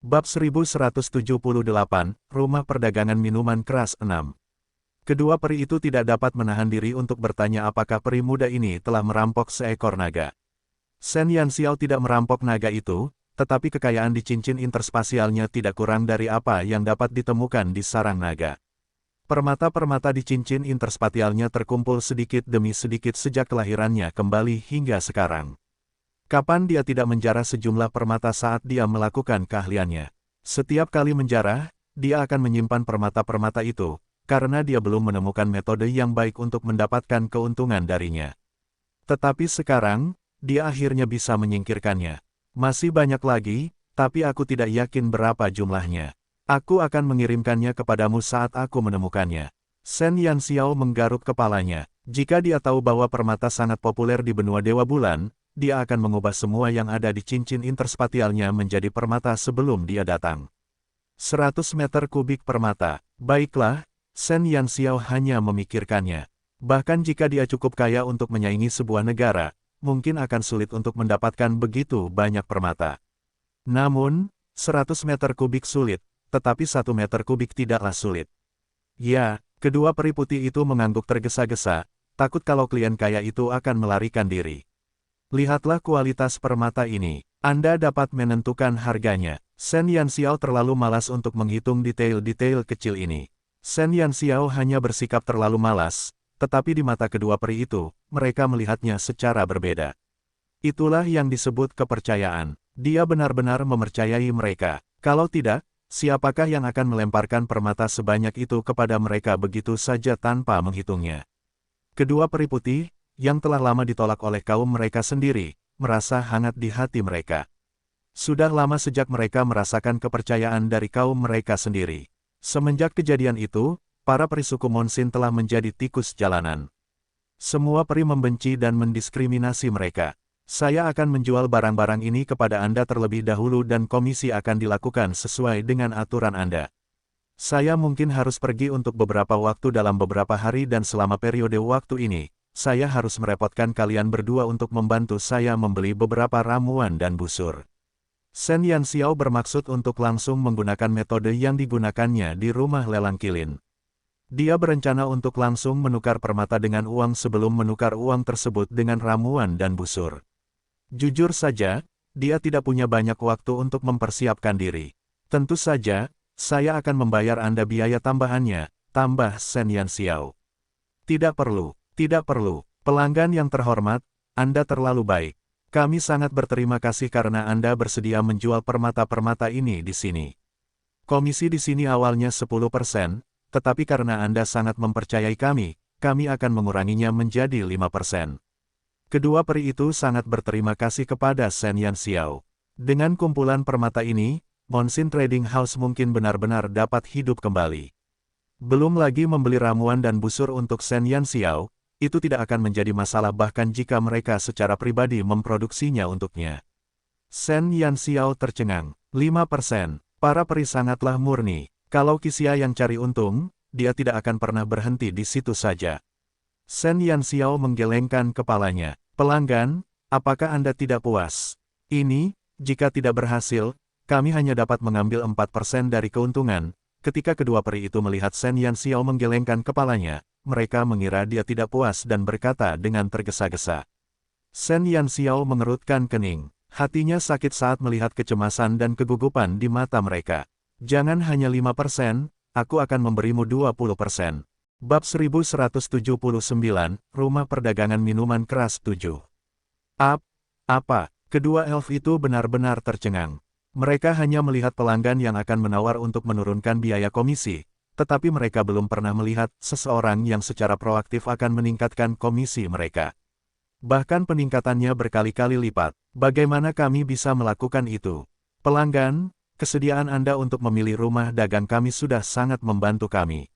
Bab 1178, Rumah Perdagangan Minuman Keras 6. Kedua peri itu tidak dapat menahan diri untuk bertanya apakah peri muda ini telah merampok seekor naga. Shen Yanxiao tidak merampok naga itu, tetapi kekayaan di cincin interspasialnya tidak kurang dari apa yang dapat ditemukan di sarang naga. Permata-permata di cincin interspasialnya terkumpul sedikit demi sedikit sejak kelahirannya kembali hingga sekarang. Kapan dia tidak menjarah sejumlah permata saat dia melakukan keahliannya? Setiap kali menjarah, dia akan menyimpan permata-permata itu, karena dia belum menemukan metode yang baik untuk mendapatkan keuntungan darinya. Tetapi sekarang, dia akhirnya bisa menyingkirkannya. Masih banyak lagi, tapi aku tidak yakin berapa jumlahnya. Aku akan mengirimkannya kepadamu saat aku menemukannya. Shen Yanxiao menggaruk kepalanya. Jika dia tahu bahwa permata sangat populer di benua Dewa Bulan, dia akan mengubah semua yang ada di cincin interspatialnya menjadi permata sebelum dia datang. 100 meter kubik permata. Baiklah, Shen Yanxiao hanya memikirkannya. Bahkan jika dia cukup kaya untuk menyaingi sebuah negara, mungkin akan sulit untuk mendapatkan begitu banyak permata. Namun, 100 meter kubik sulit, tetapi 1 meter kubik tidaklah sulit. Ya, kedua peri putih itu mengangguk tergesa-gesa, takut kalau klien kaya itu akan melarikan diri. Lihatlah kualitas permata ini. Anda dapat menentukan harganya. Shen Yanxiao terlalu malas untuk menghitung detail-detail kecil ini. Shen Yanxiao hanya bersikap terlalu malas, tetapi di mata kedua peri itu, mereka melihatnya secara berbeda. Itulah yang disebut kepercayaan. Dia benar-benar mempercayai mereka. Kalau tidak, siapakah yang akan melemparkan permata sebanyak itu kepada mereka begitu saja tanpa menghitungnya? Kedua peri putih, yang telah lama ditolak oleh kaum mereka sendiri, merasa hangat di hati mereka. Sudah lama sejak mereka merasakan kepercayaan dari kaum mereka sendiri. Semenjak kejadian itu, para peri suku Monsin telah menjadi tikus jalanan. Semua peri membenci dan mendiskriminasi mereka. Saya akan menjual barang-barang ini kepada Anda terlebih dahulu dan komisi akan dilakukan sesuai dengan aturan Anda. Saya mungkin harus pergi untuk beberapa waktu dalam beberapa hari dan selama periode waktu ini, saya harus merepotkan kalian berdua untuk membantu saya membeli beberapa ramuan dan busur. Shen Yanxiao bermaksud untuk langsung menggunakan metode yang digunakannya di rumah lelang kilin. Dia berencana untuk langsung menukar permata dengan uang sebelum menukar uang tersebut dengan ramuan dan busur. Jujur saja, dia tidak punya banyak waktu untuk mempersiapkan diri. Tentu saja, saya akan membayar Anda biaya tambahannya, tambah Shen Yanxiao. Tidak perlu. Tidak perlu, pelanggan yang terhormat, Anda terlalu baik. Kami sangat berterima kasih karena Anda bersedia menjual permata-permata ini di sini. Komisi di sini awalnya 10%, tetapi karena Anda sangat mempercayai kami akan menguranginya menjadi 5%. Kedua peri itu sangat berterima kasih kepada Shen Yanxiao. Dengan kumpulan permata ini, Monsin Trading House mungkin benar-benar dapat hidup kembali. Belum lagi membeli ramuan dan busur untuk Shen Yanxiao, itu tidak akan menjadi masalah bahkan jika mereka secara pribadi memproduksinya untuknya. Shen Yanxiao tercengang. 5%. Para peri sangatlah murni. Kalau Qixia yang cari untung, dia tidak akan pernah berhenti di situ saja. Shen Yanxiao menggelengkan kepalanya. Pelanggan, apakah Anda tidak puas? Ini, jika tidak berhasil, kami hanya dapat mengambil 4% dari keuntungan. Ketika kedua peri itu melihat Shen Yanxiao menggelengkan kepalanya, mereka mengira dia tidak puas dan berkata dengan tergesa-gesa. Shen Yanxiao mengerutkan kening. Hatinya sakit saat melihat kecemasan dan kegugupan di mata mereka. Jangan hanya 5%, aku akan memberimu 20%. Bab 1179, Rumah Perdagangan Minuman Keras 7. Apa? Kedua elf itu benar-benar tercengang. Mereka hanya melihat pelanggan yang akan menawar untuk menurunkan biaya komisi. Tetapi mereka belum pernah melihat seseorang yang secara proaktif akan meningkatkan komisi mereka. Bahkan peningkatannya berkali-kali lipat. Bagaimana kami bisa melakukan itu? Pelanggan, kesediaan Anda untuk memilih rumah dagang kami sudah sangat membantu kami.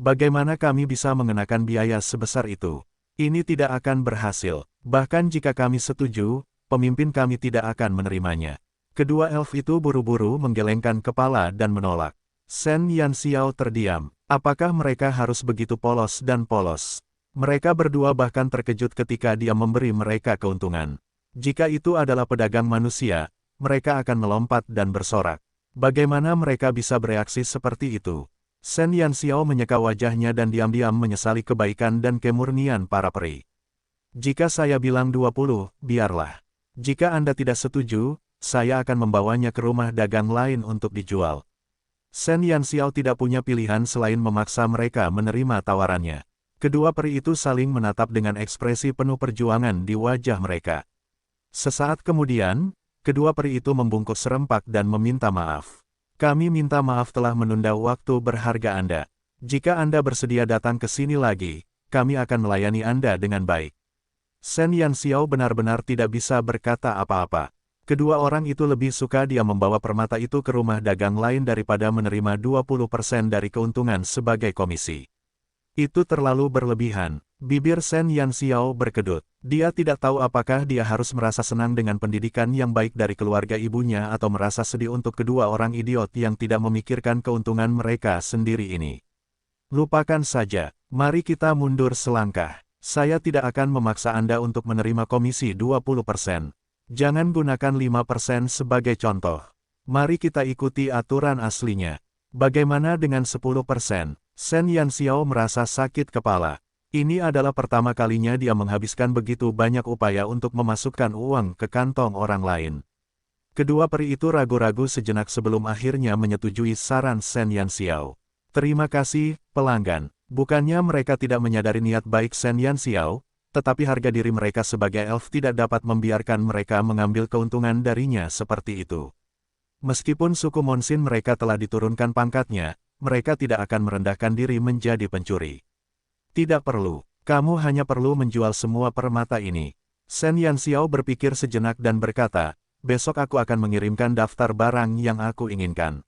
Bagaimana kami bisa mengenakan biaya sebesar itu? Ini tidak akan berhasil. Bahkan jika kami setuju, pemimpin kami tidak akan menerimanya. Kedua elf itu buru-buru menggelengkan kepala dan menolak. Shen Yanxiao terdiam. Apakah mereka harus begitu polos dan polos? Mereka berdua bahkan terkejut ketika dia memberi mereka keuntungan. Jika itu adalah pedagang manusia, mereka akan melompat dan bersorak. Bagaimana mereka bisa bereaksi seperti itu? Shen Yanxiao menyeka wajahnya dan diam-diam menyesali kebaikan dan kemurnian para peri. Jika saya bilang 20, biarlah. Jika Anda tidak setuju, saya akan membawanya ke rumah dagang lain untuk dijual. Shen Yanxiao tidak punya pilihan selain memaksa mereka menerima tawarannya. Kedua peri itu saling menatap dengan ekspresi penuh perjuangan di wajah mereka. Sesaat kemudian, kedua peri itu membungkuk serempak dan meminta maaf. Kami minta maaf telah menunda waktu berharga Anda. Jika Anda bersedia datang ke sini lagi, kami akan melayani Anda dengan baik. Shen Yanxiao benar-benar tidak bisa berkata apa-apa. Kedua orang itu lebih suka dia membawa permata itu ke rumah dagang lain daripada menerima 20% dari keuntungan sebagai komisi. Itu terlalu berlebihan. Bibir Shen Yanxiao berkedut. Dia tidak tahu apakah dia harus merasa senang dengan pendidikan yang baik dari keluarga ibunya atau merasa sedih untuk kedua orang idiot yang tidak memikirkan keuntungan mereka sendiri ini. Lupakan saja. Mari kita mundur selangkah. Saya tidak akan memaksa Anda untuk menerima komisi 20%. Jangan gunakan 5% sebagai contoh. Mari kita ikuti aturan aslinya. Bagaimana dengan 10%? Shen Yanxiao merasa sakit kepala. Ini adalah pertama kalinya dia menghabiskan begitu banyak upaya untuk memasukkan uang ke kantong orang lain. Kedua peri itu ragu-ragu sejenak sebelum akhirnya menyetujui saran Shen Yanxiao. Terima kasih, pelanggan. Bukannya mereka tidak menyadari niat baik Shen Yanxiao, tetapi harga diri mereka sebagai elf tidak dapat membiarkan mereka mengambil keuntungan darinya seperti itu. Meskipun suku Monsin mereka telah diturunkan pangkatnya, mereka tidak akan merendahkan diri menjadi pencuri. Tidak perlu, kamu hanya perlu menjual semua permata ini. Shen Yanxiao berpikir sejenak dan berkata, besok aku akan mengirimkan daftar barang yang aku inginkan.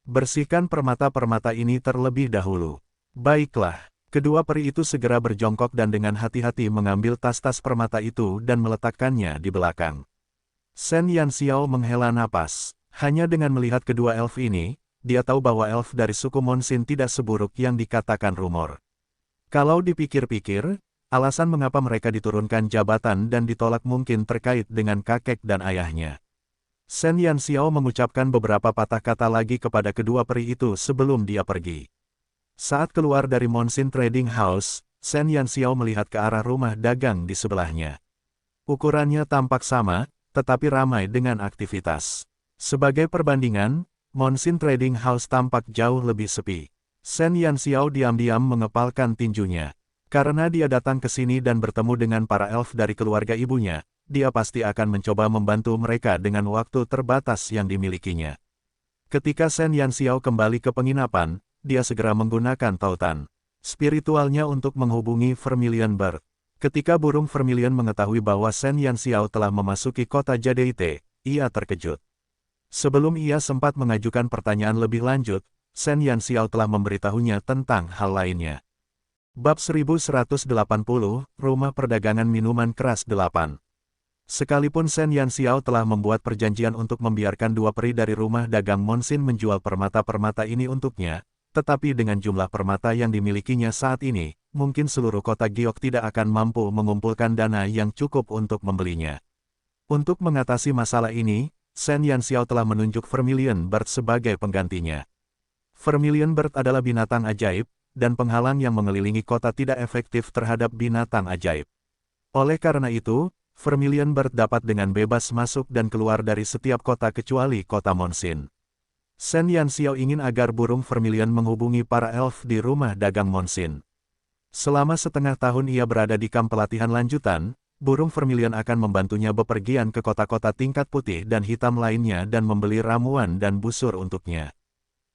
Bersihkan permata-permata ini terlebih dahulu. Baiklah. Kedua peri itu segera berjongkok dan dengan hati-hati mengambil tas-tas permata itu dan meletakkannya di belakang. Shen Yanxiao menghela napas. Hanya dengan melihat kedua elf ini, dia tahu bahwa elf dari suku Monsin tidak seburuk yang dikatakan rumor. Kalau dipikir-pikir, alasan mengapa mereka diturunkan jabatan dan ditolak mungkin terkait dengan kakek dan ayahnya. Shen Yanxiao mengucapkan beberapa patah kata lagi kepada kedua peri itu sebelum dia pergi. Saat keluar dari Monsin Trading House, Shen Yanxiao melihat ke arah rumah dagang di sebelahnya. Ukurannya tampak sama, tetapi ramai dengan aktivitas. Sebagai perbandingan, Monsin Trading House tampak jauh lebih sepi. Shen Yanxiao diam-diam mengepalkan tinjunya. Karena dia datang ke sini dan bertemu dengan para elf dari keluarga ibunya, dia pasti akan mencoba membantu mereka dengan waktu terbatas yang dimilikinya. Ketika Shen Yanxiao kembali ke penginapan, dia segera menggunakan tautan spiritualnya untuk menghubungi Vermilion Bird. Ketika burung Vermilion mengetahui bahwa Shen Yanxiao telah memasuki kota Jade, ia terkejut. Sebelum ia sempat mengajukan pertanyaan lebih lanjut, Shen Yanxiao telah memberitahunya tentang hal lainnya. Bab 1180, Rumah Perdagangan Minuman Keras 8. Sekalipun Shen Yanxiao telah membuat perjanjian untuk membiarkan dua peri dari rumah dagang Monsin menjual permata-permata ini untuknya, tetapi dengan jumlah permata yang dimilikinya saat ini, mungkin seluruh kota Giok tidak akan mampu mengumpulkan dana yang cukup untuk membelinya. Untuk mengatasi masalah ini, Shen Yanxiao telah menunjuk Vermilion Bird sebagai penggantinya. Vermilion Bird adalah binatang ajaib, dan penghalang yang mengelilingi kota tidak efektif terhadap binatang ajaib. Oleh karena itu, Vermilion Bird dapat dengan bebas masuk dan keluar dari setiap kota kecuali kota Monsin. Shen Yanxiao ingin agar burung Vermilion menghubungi para elf di rumah dagang Monsin. Selama setengah tahun ia berada di kamp pelatihan lanjutan, burung Vermilion akan membantunya bepergian ke kota-kota tingkat putih dan hitam lainnya dan membeli ramuan dan busur untuknya.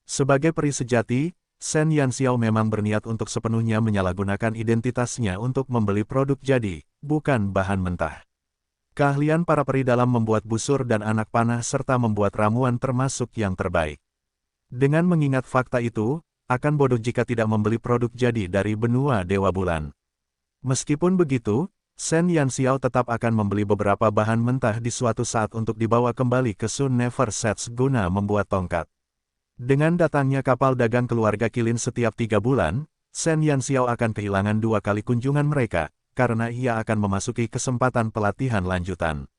Sebagai peri sejati, Shen Yanxiao memang berniat untuk sepenuhnya menyalahgunakan identitasnya untuk membeli produk jadi, bukan bahan mentah. Keahlian para peri dalam membuat busur dan anak panah serta membuat ramuan termasuk yang terbaik. Dengan mengingat fakta itu, akan bodoh jika tidak membeli produk jadi dari benua Dewa Bulan. Meskipun begitu, Shen Yanxiao tetap akan membeli beberapa bahan mentah di suatu saat untuk dibawa kembali ke Sun Never Sets guna membuat tongkat. Dengan datangnya kapal dagang keluarga Kilin setiap 3 bulan, Shen Yanxiao akan kehilangan 2 kali kunjungan mereka, karena ia akan memasuki kesempatan pelatihan lanjutan.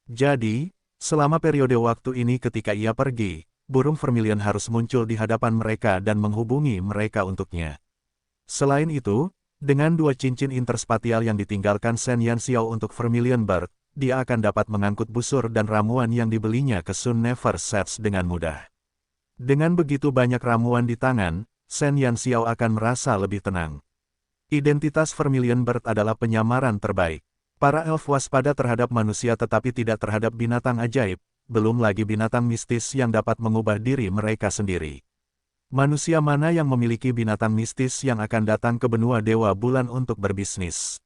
Jadi, selama periode waktu ini ketika ia pergi, burung vermilion harus muncul di hadapan mereka dan menghubungi mereka untuknya. Selain itu, dengan 2 cincin interspatial yang ditinggalkan Shen Yanxiao untuk Vermilion Bird, dia akan dapat mengangkut busur dan ramuan yang dibelinya ke Sun Never Sets dengan mudah. Dengan begitu banyak ramuan di tangan, Shen Yanxiao akan merasa lebih tenang. Identitas Vermilion Bird adalah penyamaran terbaik. Para elf waspada terhadap manusia tetapi tidak terhadap binatang ajaib, belum lagi binatang mistis yang dapat mengubah diri mereka sendiri. Manusia mana yang memiliki binatang mistis yang akan datang ke benua Dewa Bulan untuk berbisnis?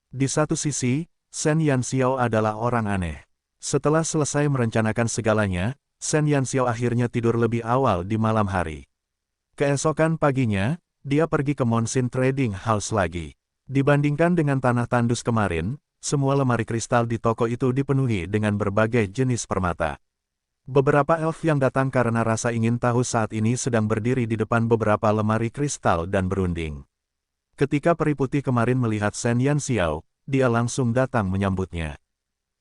Di satu sisi, Shen Yanxiao adalah orang aneh. Setelah selesai merencanakan segalanya, Shen Yanxiao akhirnya tidur lebih awal di malam hari. Keesokan paginya, dia pergi ke Monsin Trading House lagi. Dibandingkan dengan tanah tandus kemarin, semua lemari kristal di toko itu dipenuhi dengan berbagai jenis permata. Beberapa elf yang datang karena rasa ingin tahu saat ini sedang berdiri di depan beberapa lemari kristal dan berunding. Ketika peri putih kemarin melihat Shen Yanxiao, dia langsung datang menyambutnya.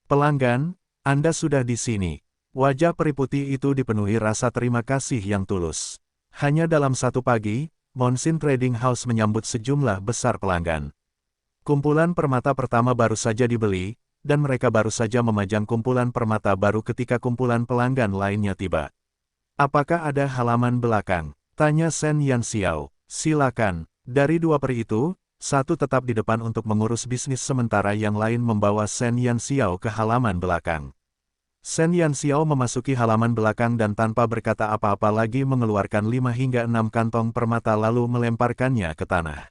"Pelanggan, Anda sudah di sini." Wajah peri putih itu dipenuhi rasa terima kasih yang tulus. Hanya dalam satu pagi, Monsin Trading House menyambut sejumlah besar pelanggan. Kumpulan permata pertama baru saja dibeli, dan mereka baru saja memajang kumpulan permata baru ketika kumpulan pelanggan lainnya tiba. "Apakah ada halaman belakang?" tanya Shen Yanxiao. "Silakan." Dari 2 peri itu, satu tetap di depan untuk mengurus bisnis sementara yang lain membawa Shen Yanxiao ke halaman belakang. Shen Yanxiao memasuki halaman belakang dan tanpa berkata apa-apa lagi mengeluarkan 5 hingga 6 kantong permata lalu melemparkannya ke tanah.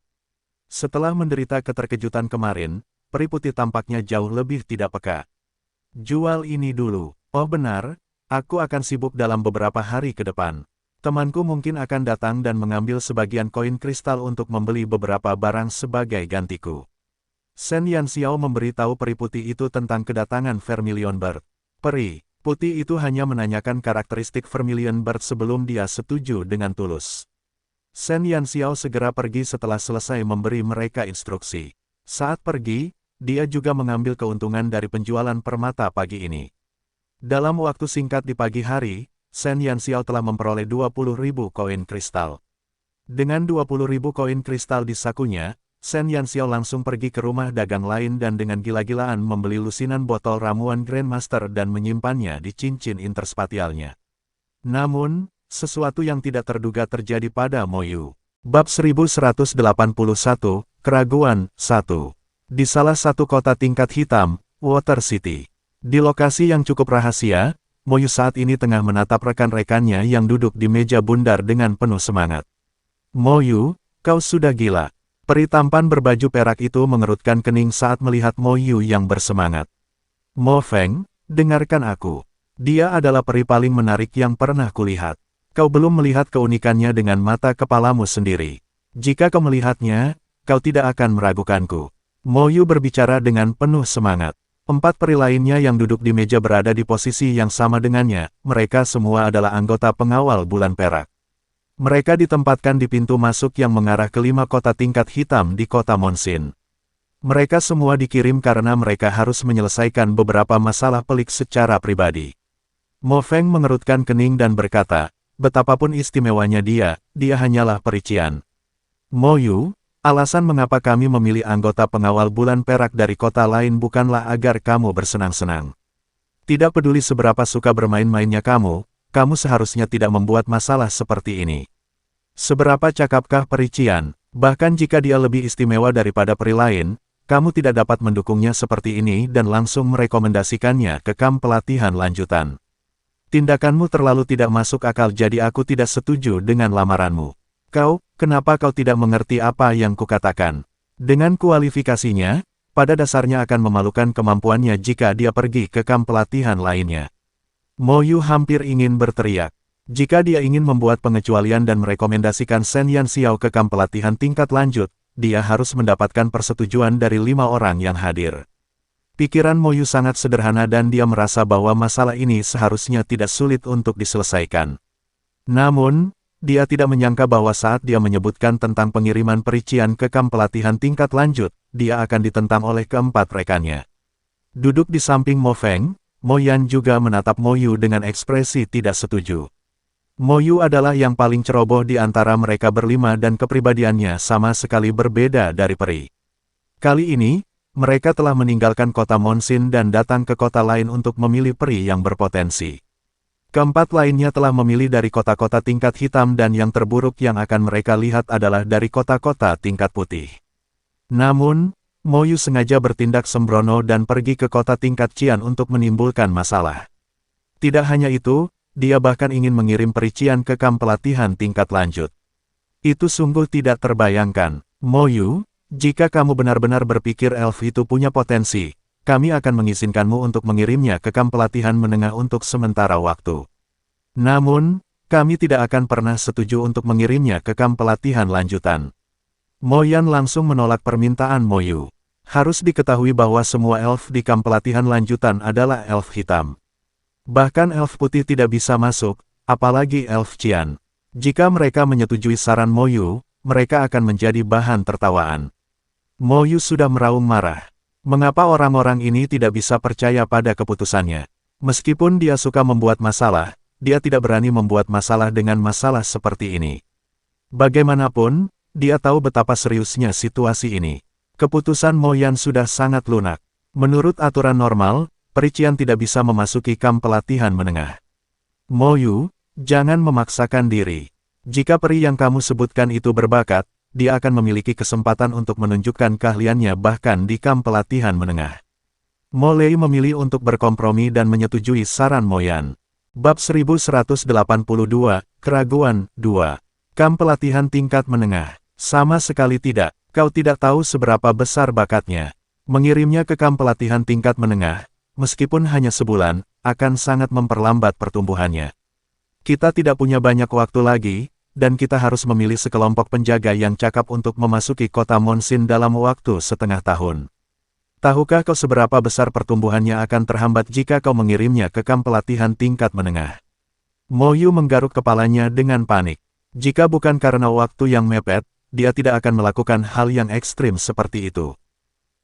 Setelah menderita keterkejutan kemarin, peri putih tampaknya jauh lebih tidak peka. "Jual ini dulu." "Oh benar, aku akan sibuk dalam beberapa hari ke depan. Temanku mungkin akan datang dan mengambil sebagian koin kristal untuk membeli beberapa barang sebagai gantiku." Shen Yanxiao memberitahu peri putih itu tentang kedatangan Vermilion Bird. Peri putih itu hanya menanyakan karakteristik Vermilion Bird sebelum dia setuju dengan tulus. Shen Yanxiao segera pergi setelah selesai memberi mereka instruksi. Saat pergi, dia juga mengambil keuntungan dari penjualan permata pagi ini. Dalam waktu singkat di pagi hari, Shen Yanxiao telah memperoleh 20.000 koin kristal. Dengan 20.000 koin kristal di sakunya, Shen Yanxiao langsung pergi ke rumah dagang lain dan dengan gila-gilaan membeli lusinan botol ramuan Grandmaster dan menyimpannya di cincin interspatialnya. Namun, sesuatu yang tidak terduga terjadi pada Mo Yu. Bab 1181, Keraguan 1. Di salah satu kota tingkat hitam, Water City. Di lokasi yang cukup rahasia, Mo Yu saat ini tengah menatap rekan-rekannya yang duduk di meja bundar dengan penuh semangat. "Mo Yu, kau sudah gila." Peri tampan berbaju perak itu mengerutkan kening saat melihat Mo Yu yang bersemangat. "Mo Feng, dengarkan aku. Dia adalah peri paling menarik yang pernah kulihat. Kau belum melihat keunikannya dengan mata kepalamu sendiri. Jika kau melihatnya, kau tidak akan meragukanku." Mo Yu berbicara dengan penuh semangat. 4 peri lainnya yang duduk di meja berada di posisi yang sama dengannya, mereka semua adalah anggota pengawal bulan perak. Mereka ditempatkan di pintu masuk yang mengarah ke 5 kota tingkat hitam di kota Monsin. Mereka semua dikirim karena mereka harus menyelesaikan beberapa masalah pelik secara pribadi. Mo Feng mengerutkan kening dan berkata, "Betapapun istimewanya dia hanyalah perician." "Mo Yu, alasan mengapa kami memilih anggota pengawal bulan perak dari kota lain bukanlah agar kamu bersenang-senang. Tidak peduli seberapa suka bermain-mainnya kamu seharusnya tidak membuat masalah seperti ini. Seberapa cakapkah perician, bahkan jika dia lebih istimewa daripada peri lain, kamu tidak dapat mendukungnya seperti ini dan langsung merekomendasikannya ke kamp pelatihan lanjutan. Tindakanmu terlalu tidak masuk akal jadi aku tidak setuju dengan lamaranmu. Kenapa kau tidak mengerti apa yang kukatakan? Dengan kualifikasinya, pada dasarnya akan memalukan kemampuannya jika dia pergi ke kamp pelatihan lainnya." Mo Yu hampir ingin berteriak. Jika dia ingin membuat pengecualian dan merekomendasikan Shen Yanxiao ke kamp pelatihan tingkat lanjut, dia harus mendapatkan persetujuan dari 5 orang yang hadir. Pikiran Mo Yu sangat sederhana dan dia merasa bahwa masalah ini seharusnya tidak sulit untuk diselesaikan. Namun, dia tidak menyangka bahwa saat dia menyebutkan tentang pengiriman perician ke kamp pelatihan tingkat lanjut, dia akan ditentang oleh keempat rekannya. Duduk di samping Mo Feng, Mo Yan juga menatap Mo Yu dengan ekspresi tidak setuju. Moyu adalah yang paling ceroboh di antara mereka berlima dan kepribadiannya sama sekali berbeda dari peri. Kali ini, mereka telah meninggalkan kota Monsin dan datang ke kota lain untuk memilih peri yang berpotensi. Keempat lainnya telah memilih dari kota-kota tingkat hitam dan yang terburuk yang akan mereka lihat adalah dari kota-kota tingkat putih. Namun, Moyu sengaja bertindak sembrono dan pergi ke kota tingkat Qian untuk menimbulkan masalah. Tidak hanya itu, dia bahkan ingin mengirim peri Qian ke kamp pelatihan tingkat lanjut. Itu sungguh tidak terbayangkan. Moyu, jika kamu benar-benar berpikir elf itu punya potensi, kami akan mengizinkanmu untuk mengirimnya ke kamp pelatihan menengah untuk sementara waktu. Namun, kami tidak akan pernah setuju untuk mengirimnya ke kamp pelatihan lanjutan. Mo Yan langsung menolak permintaan Moyu. Harus diketahui bahwa semua elf di kamp pelatihan lanjutan adalah elf hitam. Bahkan elf putih tidak bisa masuk, apalagi elf Qian. Jika mereka menyetujui saran Moyu, mereka akan menjadi bahan tertawaan. Moyu sudah meraung marah. Mengapa orang-orang ini tidak bisa percaya pada keputusannya? Meskipun dia suka membuat masalah, dia tidak berani membuat masalah dengan masalah seperti ini. Bagaimanapun, dia tahu betapa seriusnya situasi ini. Keputusan Mo Yan sudah sangat lunak. Menurut aturan normal, peri Qian tidak bisa memasuki kamp pelatihan menengah. Moyu, jangan memaksakan diri. Jika peri yang kamu sebutkan itu berbakat, dia akan memiliki kesempatan untuk menunjukkan keahliannya bahkan di kamp pelatihan menengah. Mo Lei memilih untuk berkompromi dan menyetujui saran Mo Yan. Bab 1182, Keraguan 2. Kamp pelatihan tingkat menengah. Sama sekali tidak, kau tidak tahu seberapa besar bakatnya. Mengirimnya ke kamp pelatihan tingkat menengah, meskipun hanya sebulan, akan sangat memperlambat pertumbuhannya. Kita tidak punya banyak waktu lagi, dan kita harus memilih sekelompok penjaga yang cakap untuk memasuki kota Monsin dalam waktu setengah tahun. Tahukah kau seberapa besar pertumbuhannya akan terhambat jika kau mengirimnya ke kamp pelatihan tingkat menengah? Mo Yu menggaruk kepalanya dengan panik. Jika bukan karena waktu yang mepet, dia tidak akan melakukan hal yang ekstrim seperti itu.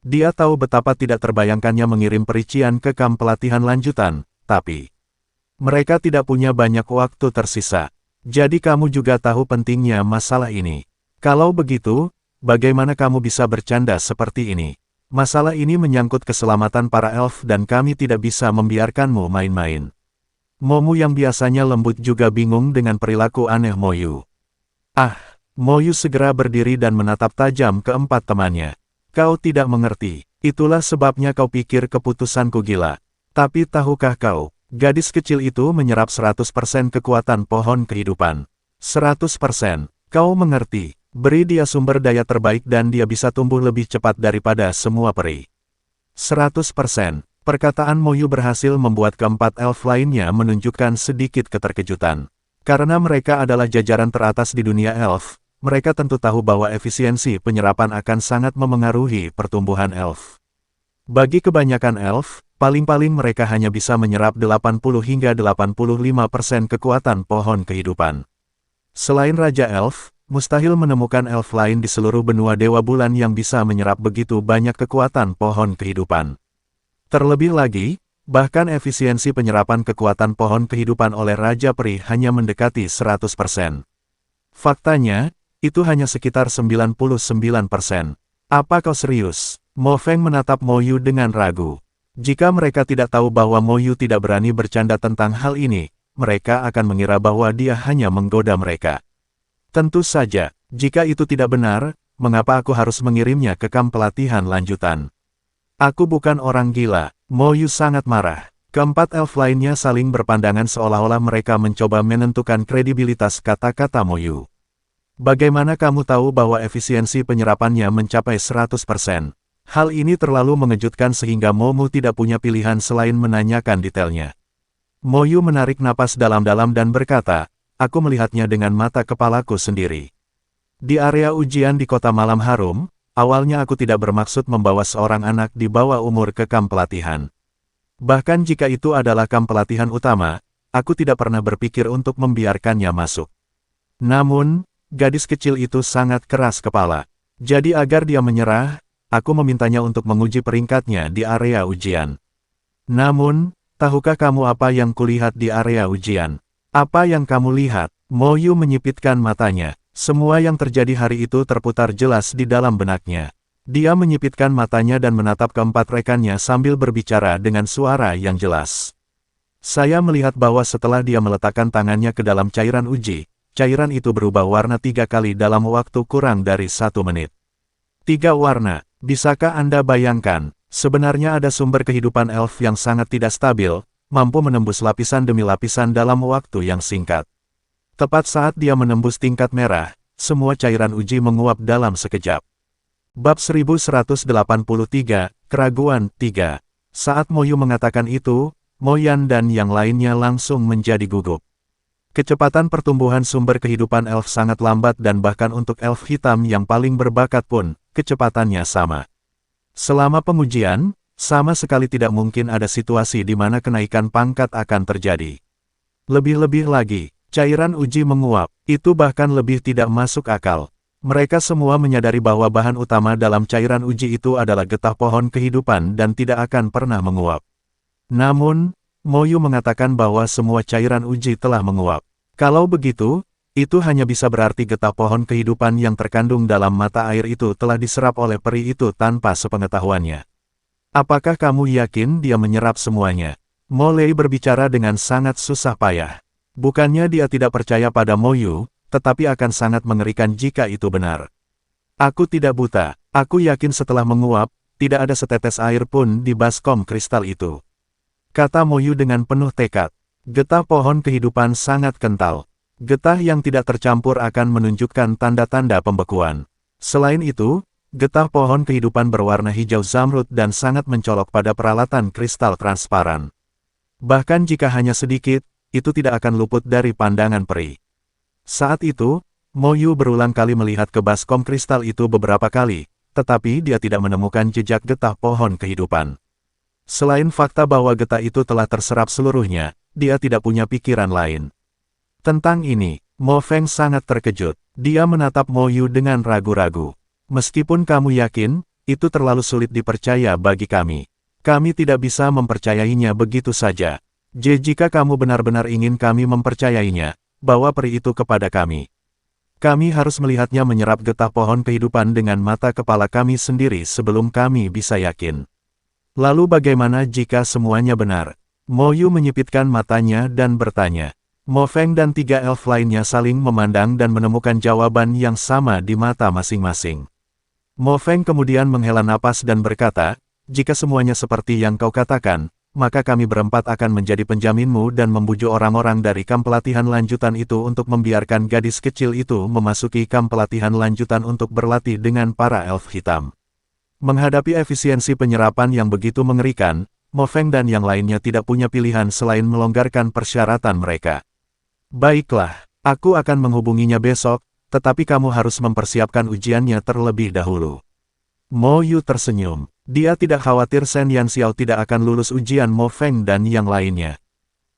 Dia tahu betapa tidak terbayangkannya mengirim peri Qian ke kamp pelatihan lanjutan, tapi mereka tidak punya banyak waktu tersisa. Jadi kamu juga tahu pentingnya masalah ini. Kalau begitu, bagaimana kamu bisa bercanda seperti ini? Masalah ini menyangkut keselamatan para elf dan kami tidak bisa membiarkanmu main-main. Momu yang biasanya lembut juga bingung dengan perilaku aneh Moyu. Moyu segera berdiri dan menatap tajam keempat temannya. Kau tidak mengerti, itulah sebabnya kau pikir keputusanku gila. Tapi tahukah kau, gadis kecil itu menyerap 100% kekuatan pohon kehidupan. 100%, kau mengerti, beri dia sumber daya terbaik dan dia bisa tumbuh lebih cepat daripada semua peri. 100%, perkataan Moyu berhasil membuat keempat elf lainnya menunjukkan sedikit keterkejutan. Karena mereka adalah jajaran teratas di dunia elf, mereka tentu tahu bahwa efisiensi penyerapan akan sangat memengaruhi pertumbuhan elf. Bagi kebanyakan elf, paling-paling mereka hanya bisa menyerap 80 hingga 85% kekuatan pohon kehidupan. Selain Raja Elf, mustahil menemukan elf lain di seluruh benua Dewa Bulan yang bisa menyerap begitu banyak kekuatan pohon kehidupan. Terlebih lagi, bahkan efisiensi penyerapan kekuatan pohon kehidupan oleh Raja Peri hanya mendekati 100%. Faktanya, itu hanya sekitar 99%. Apa kau serius? Mo Feng menatap Mo Yu dengan ragu. Jika mereka tidak tahu bahwa Mo Yu tidak berani bercanda tentang hal ini, mereka akan mengira bahwa dia hanya menggoda mereka. Tentu saja, jika itu tidak benar, mengapa aku harus mengirimnya ke kamp pelatihan lanjutan? Aku bukan orang gila. Mo Yu sangat marah. Keempat elf lainnya saling berpandangan seolah-olah mereka mencoba menentukan kredibilitas kata-kata Mo Yu. Bagaimana kamu tahu bahwa efisiensi penyerapannya mencapai 100%? Hal ini terlalu mengejutkan sehingga Momu tidak punya pilihan selain menanyakan detailnya. Mo Yu menarik napas dalam-dalam dan berkata, aku melihatnya dengan mata kepalaku sendiri. Di area ujian di Kota Malam Harum, awalnya aku tidak bermaksud membawa seorang anak di bawah umur ke kamp pelatihan. Bahkan jika itu adalah kamp pelatihan utama, aku tidak pernah berpikir untuk membiarkannya masuk. Namun, gadis kecil itu sangat keras kepala. Jadi agar dia menyerah, aku memintanya untuk menguji peringkatnya di area ujian. Namun, tahukah kamu apa yang kulihat di area ujian? Apa yang kamu lihat? Mo Yu menyipitkan matanya. Semua yang terjadi hari itu terputar jelas di dalam benaknya. Dia menyipitkan matanya dan menatap keempat rekannya sambil berbicara dengan suara yang jelas. Saya melihat bahwa setelah dia meletakkan tangannya ke dalam cairan uji, cairan itu berubah warna 3 kali dalam waktu kurang dari 1 menit. 3 warna, bisakah Anda bayangkan? Sebenarnya ada sumber kehidupan elf yang sangat tidak stabil, mampu menembus lapisan demi lapisan dalam waktu yang singkat. Tepat saat dia menembus tingkat merah, semua cairan uji menguap dalam sekejap. Bab 1183, Keraguan 3. Saat Mo Yu mengatakan itu, Mo Yan dan yang lainnya langsung menjadi gugup. Kecepatan pertumbuhan sumber kehidupan elf sangat lambat dan bahkan untuk elf hitam yang paling berbakat pun, kecepatannya sama. Selama pengujian, sama sekali tidak mungkin ada situasi di mana kenaikan pangkat akan terjadi. Lebih-lebih lagi, cairan uji menguap, itu bahkan lebih tidak masuk akal. Mereka semua menyadari bahwa bahan utama dalam cairan uji itu adalah getah pohon kehidupan dan tidak akan pernah menguap. Namun, Mo Yu mengatakan bahwa semua cairan uji telah menguap. Kalau begitu, itu hanya bisa berarti getah pohon kehidupan yang terkandung dalam mata air itu telah diserap oleh peri itu tanpa sepengetahuannya. Apakah kamu yakin dia menyerap semuanya? Mo Lei berbicara dengan sangat susah payah. Bukannya dia tidak percaya pada Mo Yu, tetapi akan sangat mengerikan jika itu benar. Aku tidak buta, aku yakin setelah menguap, tidak ada setetes air pun di baskom kristal itu. Kata Mo Yu dengan penuh tekad. Getah pohon kehidupan sangat kental. Getah yang tidak tercampur akan menunjukkan tanda-tanda pembekuan. Selain itu, getah pohon kehidupan berwarna hijau zamrud dan sangat mencolok pada peralatan kristal transparan. Bahkan jika hanya sedikit, itu tidak akan luput dari pandangan peri. Saat itu, Mo Yu berulang kali melihat ke baskom kristal itu beberapa kali, tetapi dia tidak menemukan jejak getah pohon kehidupan. Selain fakta bahwa getah itu telah terserap seluruhnya, dia tidak punya pikiran lain. Tentang ini, Mo Feng sangat terkejut. Dia menatap Mo Yu dengan ragu-ragu. Meskipun kamu yakin, itu terlalu sulit dipercaya bagi kami. Kami tidak bisa mempercayainya begitu saja. Jika kamu benar-benar ingin kami mempercayainya, bawa peri itu kepada kami. Kami harus melihatnya menyerap getah pohon kehidupan dengan mata kepala kami sendiri sebelum kami bisa yakin. Lalu bagaimana jika semuanya benar? Mo Yu menyipitkan matanya dan bertanya. Mo Feng dan 3 elf lainnya saling memandang dan menemukan jawaban yang sama di mata masing-masing. Mo Feng kemudian menghela napas dan berkata, jika semuanya seperti yang kau katakan, maka kami berempat akan menjadi penjaminmu dan membujuk orang-orang dari kamp pelatihan lanjutan itu untuk membiarkan gadis kecil itu memasuki kamp pelatihan lanjutan untuk berlatih dengan para elf hitam. Menghadapi efisiensi penyerapan yang begitu mengerikan, Mo Feng dan yang lainnya tidak punya pilihan selain melonggarkan persyaratan mereka. Baiklah, aku akan menghubunginya besok, tetapi kamu harus mempersiapkan ujiannya terlebih dahulu. Mo Yu tersenyum. Dia tidak khawatir Shen Yanxiao tidak akan lulus ujian Mo Feng dan yang lainnya.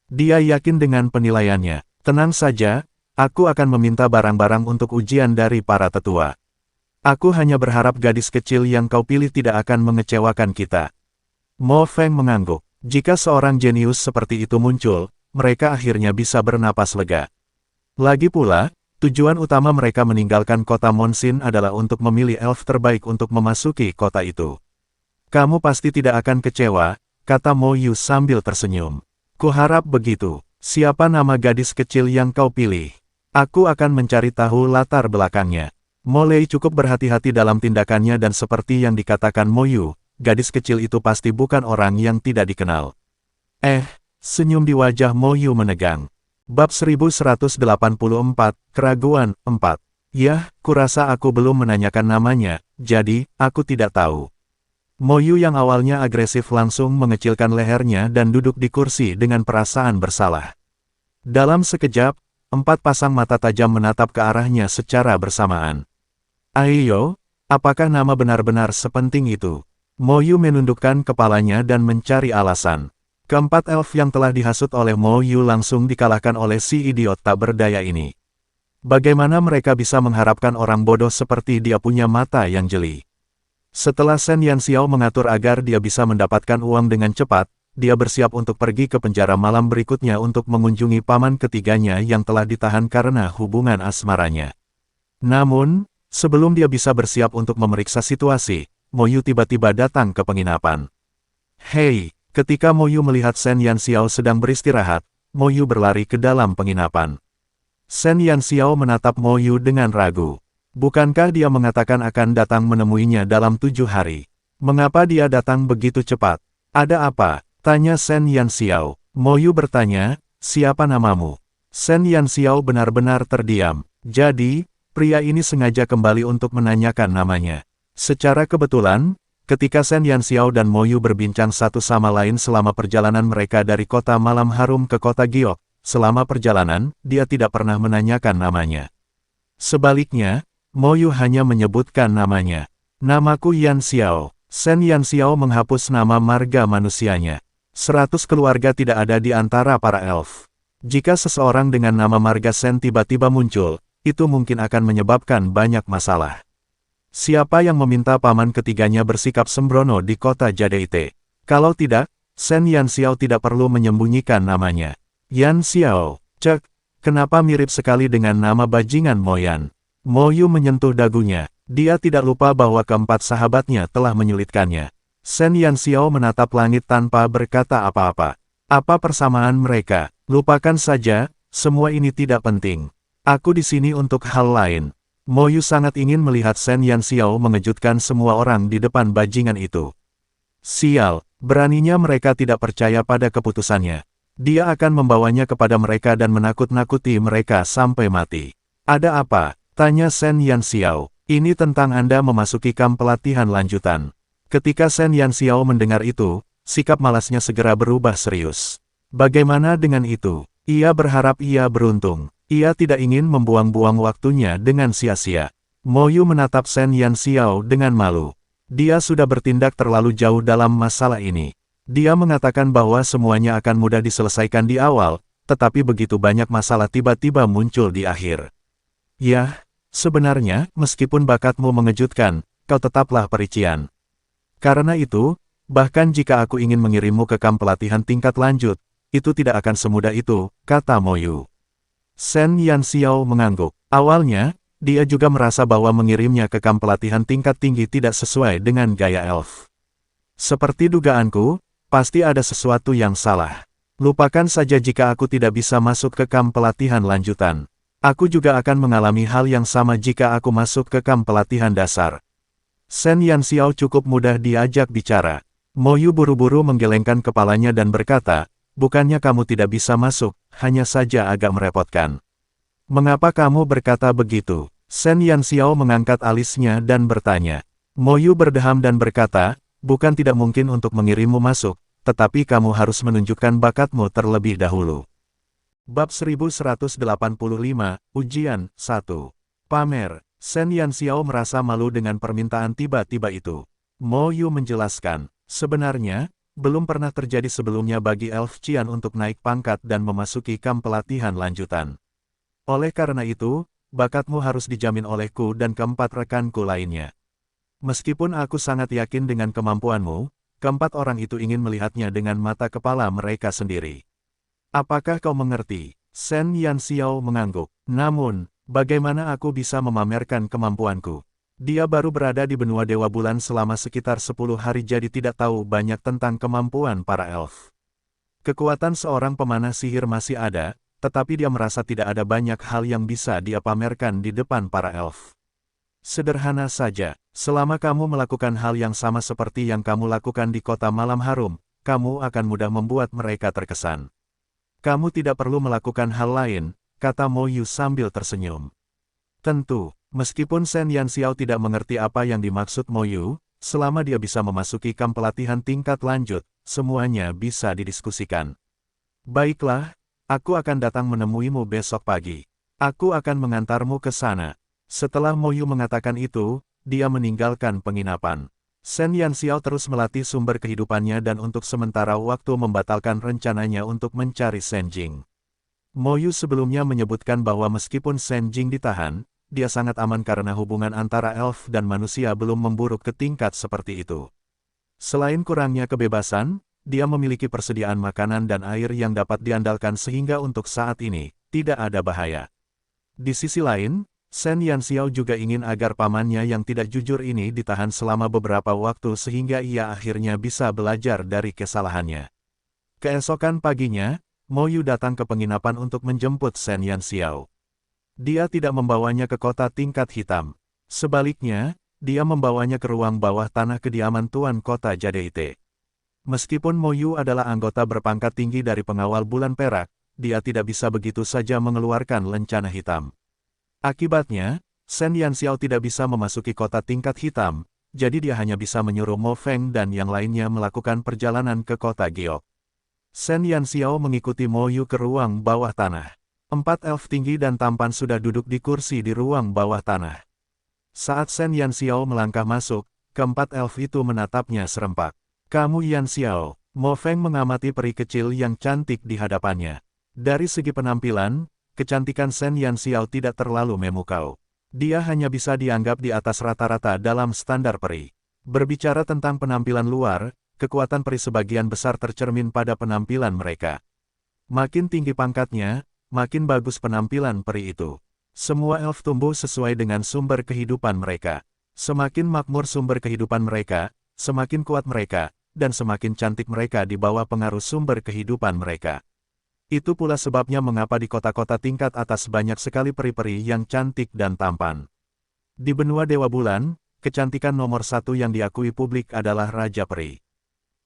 Dia yakin dengan penilaiannya. Tenang saja, aku akan meminta barang-barang untuk ujian dari para tetua. Aku hanya berharap gadis kecil yang kau pilih tidak akan mengecewakan kita. Mo Feng mengangguk. Jika seorang jenius seperti itu muncul, mereka akhirnya bisa bernapas lega. Lagi pula, tujuan utama mereka meninggalkan kota Monsin adalah untuk memilih elf terbaik untuk memasuki kota itu. Kamu pasti tidak akan kecewa, kata Mo Yu sambil tersenyum. Kuharap begitu. Siapa nama gadis kecil yang kau pilih? Aku akan mencari tahu latar belakangnya. Mo Lei cukup berhati-hati dalam tindakannya dan seperti yang dikatakan Mo Yu, gadis kecil itu pasti bukan orang yang tidak dikenal. Senyum di wajah Mo Yu menegang. Bab 1184, Keraguan 4. Yah, kurasa aku belum menanyakan namanya, jadi, aku tidak tahu. Mo Yu yang awalnya agresif langsung mengecilkan lehernya dan duduk di kursi dengan perasaan bersalah. Dalam sekejap, 4 pasang mata tajam menatap ke arahnya secara bersamaan. Ayo, apakah nama benar-benar sepenting itu? Mo Yu menundukkan kepalanya dan mencari alasan. Keempat elf yang telah dihasut oleh Mo Yu langsung dikalahkan oleh si idiot tak berdaya ini. Bagaimana mereka bisa mengharapkan orang bodoh seperti dia punya mata yang jeli? Setelah Shen Yanxiao mengatur agar dia bisa mendapatkan uang dengan cepat, dia bersiap untuk pergi ke penjara malam berikutnya untuk mengunjungi paman ketiganya yang telah ditahan karena hubungan asmaranya. Namun, sebelum dia bisa bersiap untuk memeriksa situasi, Mo Yu tiba-tiba datang ke penginapan. Hei, ketika Mo Yu melihat Shen Yanxiao sedang beristirahat, Mo Yu berlari ke dalam penginapan. Shen Yanxiao menatap Mo Yu dengan ragu. Bukankah dia mengatakan akan datang menemuinya dalam 7 hari? Mengapa dia datang begitu cepat? Ada apa? Tanya Shen Yanxiao. Mo Yu bertanya, siapa namamu? Shen Yanxiao benar-benar terdiam. Jadi, pria ini sengaja kembali untuk menanyakan namanya. Secara kebetulan, ketika Shen Yanxiao dan Mo Yu berbincang satu sama lain selama perjalanan mereka dari kota malam harum ke kota Giok, selama perjalanan, dia tidak pernah menanyakan namanya. Sebaliknya, Mo Yu hanya menyebutkan namanya. Namaku Yanxiao. Shen Yanxiao menghapus nama marga manusianya. 100 keluarga tidak ada di antara para elf. Jika seseorang dengan nama marga Shen tiba-tiba muncul, itu mungkin akan menyebabkan banyak masalah. Siapa yang meminta paman ketiganya bersikap sembrono di kota Jadeite? Kalau tidak, Shen Yanxiao tidak perlu menyembunyikan namanya. Yanxiao, cek, kenapa mirip sekali dengan nama bajingan Moyan? Mo Yu menyentuh dagunya. Dia tidak lupa bahwa keempat sahabatnya telah menyulitkannya. Shen Yanxiao menatap langit tanpa berkata apa-apa. Apa persamaan mereka? Lupakan saja, semua ini tidak penting. Aku di sini untuk hal lain. Mo Yu sangat ingin melihat Shen Yanxiao mengejutkan semua orang di depan bajingan itu. Sial, beraninya mereka tidak percaya pada keputusannya. Dia akan membawanya kepada mereka dan menakut-nakuti mereka sampai mati. Ada apa? Tanya Shen Yanxiao. Ini tentang Anda memasuki kamp pelatihan lanjutan. Ketika Shen Yanxiao mendengar itu, sikap malasnya segera berubah serius. Bagaimana dengan itu? Ia berharap ia beruntung. Ia tidak ingin membuang-buang waktunya dengan sia-sia. Mo Yu menatap Shen Yanxiao dengan malu. Dia sudah bertindak terlalu jauh dalam masalah ini. Dia mengatakan bahwa semuanya akan mudah diselesaikan di awal, tetapi begitu banyak masalah tiba-tiba muncul di akhir. Yah, sebenarnya, meskipun bakatmu mengejutkan, kau tetaplah perician. Karena itu, bahkan jika aku ingin mengirimmu ke kamp pelatihan tingkat lanjut, itu tidak akan semudah itu, kata Mo Yu. Shen Yanxiao mengangguk. Awalnya, dia juga merasa bahwa mengirimnya ke kamp pelatihan tingkat tinggi tidak sesuai dengan gaya elf. Seperti dugaanku, pasti ada sesuatu yang salah. Lupakan saja jika aku tidak bisa masuk ke kamp pelatihan lanjutan. Aku juga akan mengalami hal yang sama jika aku masuk ke kamp pelatihan dasar. Shen Yanxiao cukup mudah diajak bicara. Mo Yu buru-buru menggelengkan kepalanya dan berkata, bukannya kamu tidak bisa masuk, hanya saja agak merepotkan. Mengapa kamu berkata begitu? Shen Yanxiao mengangkat alisnya dan bertanya. Mo Yu berdeham dan berkata, bukan tidak mungkin untuk mengirimmu masuk, tetapi kamu harus menunjukkan bakatmu terlebih dahulu. Bab 1185, Ujian, 1. Pamer. Shen Yanxiao merasa malu dengan permintaan tiba-tiba itu. Mo Yu menjelaskan, sebenarnya, belum pernah terjadi sebelumnya bagi Elf Qian untuk naik pangkat dan memasuki kamp pelatihan lanjutan. Oleh karena itu, bakatmu harus dijamin olehku dan keempat rekanku lainnya. Meskipun aku sangat yakin dengan kemampuanmu, keempat orang itu ingin melihatnya dengan mata kepala mereka sendiri. Apakah kau mengerti? Shen Yanxiao mengangguk. Namun, bagaimana aku bisa memamerkan kemampuanku? Dia baru berada di benua Dewa Bulan selama sekitar 10 hari jadi tidak tahu banyak tentang kemampuan para elf. Kekuatan seorang pemanah sihir masih ada, tetapi dia merasa tidak ada banyak hal yang bisa dia pamerkan di depan para elf. Sederhana saja, selama kamu melakukan hal yang sama seperti yang kamu lakukan di kota malam harum, kamu akan mudah membuat mereka terkesan. Kamu tidak perlu melakukan hal lain, kata Mo Yu sambil tersenyum. Tentu, meskipun Shen Yanxiao tidak mengerti apa yang dimaksud Mo Yu, selama dia bisa memasuki kamp pelatihan tingkat lanjut, semuanya bisa didiskusikan. Baiklah, aku akan datang menemuimu besok pagi. Aku akan mengantarmu ke sana. Setelah Mo Yu mengatakan itu, dia meninggalkan penginapan. Shen Yanxiao terus melatih sumber kehidupannya dan untuk sementara waktu membatalkan rencananya untuk mencari Shen Jing. Mo Yu sebelumnya menyebutkan bahwa meskipun Shen Jing ditahan, dia sangat aman karena hubungan antara elf dan manusia belum memburuk ke tingkat seperti itu. Selain kurangnya kebebasan, dia memiliki persediaan makanan dan air yang dapat diandalkan sehingga untuk saat ini, tidak ada bahaya. Di sisi lain, Shen Yanxiao juga ingin agar pamannya yang tidak jujur ini ditahan selama beberapa waktu sehingga ia akhirnya bisa belajar dari kesalahannya. Keesokan paginya, Mo Yu datang ke penginapan untuk menjemput Shen Yanxiao. Dia tidak membawanya ke kota tingkat hitam. Sebaliknya, dia membawanya ke ruang bawah tanah kediaman Tuan Kota Jadeite. Meskipun Mo Yu adalah anggota berpangkat tinggi dari pengawal bulan perak, dia tidak bisa begitu saja mengeluarkan lencana hitam. Akibatnya, Shen Yanxiao tidak bisa memasuki kota tingkat hitam, jadi dia hanya bisa menyuruh Mo Feng dan yang lainnya melakukan perjalanan ke kota Giok. Shen Yanxiao mengikuti Mo Yu ke ruang bawah tanah. 4 elf tinggi dan tampan sudah duduk di kursi di ruang bawah tanah. Saat Shen Yanxiao melangkah masuk, keempat elf itu menatapnya serempak. "Kamu Yanxiao," Mo Feng mengamati peri kecil yang cantik di hadapannya. Dari segi penampilan, kecantikan Shen Yanxiao tidak terlalu memukau. Dia hanya bisa dianggap di atas rata-rata dalam standar peri. Berbicara tentang penampilan luar, kekuatan peri sebagian besar tercermin pada penampilan mereka. Makin tinggi pangkatnya, makin bagus penampilan peri itu. Semua elf tumbuh sesuai dengan sumber kehidupan mereka. Semakin makmur sumber kehidupan mereka, semakin kuat mereka, dan semakin cantik mereka di bawah pengaruh sumber kehidupan mereka. Itu pula sebabnya mengapa di kota-kota tingkat atas banyak sekali peri-peri yang cantik dan tampan. Di benua Dewa Bulan, kecantikan nomor satu yang diakui publik adalah Raja Peri.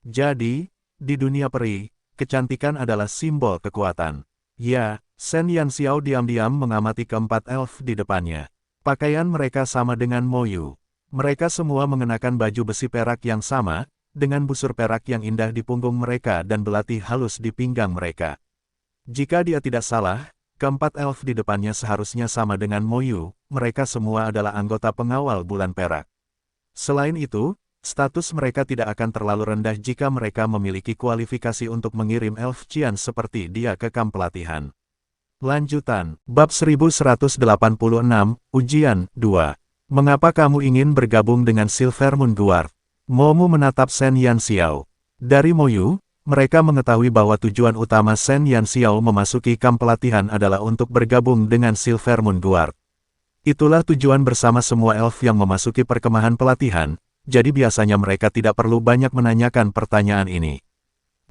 Jadi, di dunia peri, kecantikan adalah simbol kekuatan. Ya, Shen Yanxiao diam-diam mengamati keempat elf di depannya. Pakaian mereka sama dengan Mo Yu. Mereka semua mengenakan baju besi perak yang sama, dengan busur perak yang indah di punggung mereka dan belati halus di pinggang mereka. Jika dia tidak salah, keempat elf di depannya seharusnya sama dengan Mo Yu, mereka semua adalah anggota pengawal bulan perak. Selain itu, status mereka tidak akan terlalu rendah jika mereka memiliki kualifikasi untuk mengirim elf Qian seperti dia ke kamp pelatihan. Lanjutan, Bab 1186, Ujian, 2. Mengapa kamu ingin bergabung dengan Silver Moon Guard? Momu menatap Shen Yanxiao. Dari Mo Yu, mereka mengetahui bahwa tujuan utama Shen Yanxiao memasuki kamp pelatihan adalah untuk bergabung dengan Silver Moon Guard. Itulah tujuan bersama semua elf yang memasuki perkemahan pelatihan, jadi biasanya mereka tidak perlu banyak menanyakan pertanyaan ini.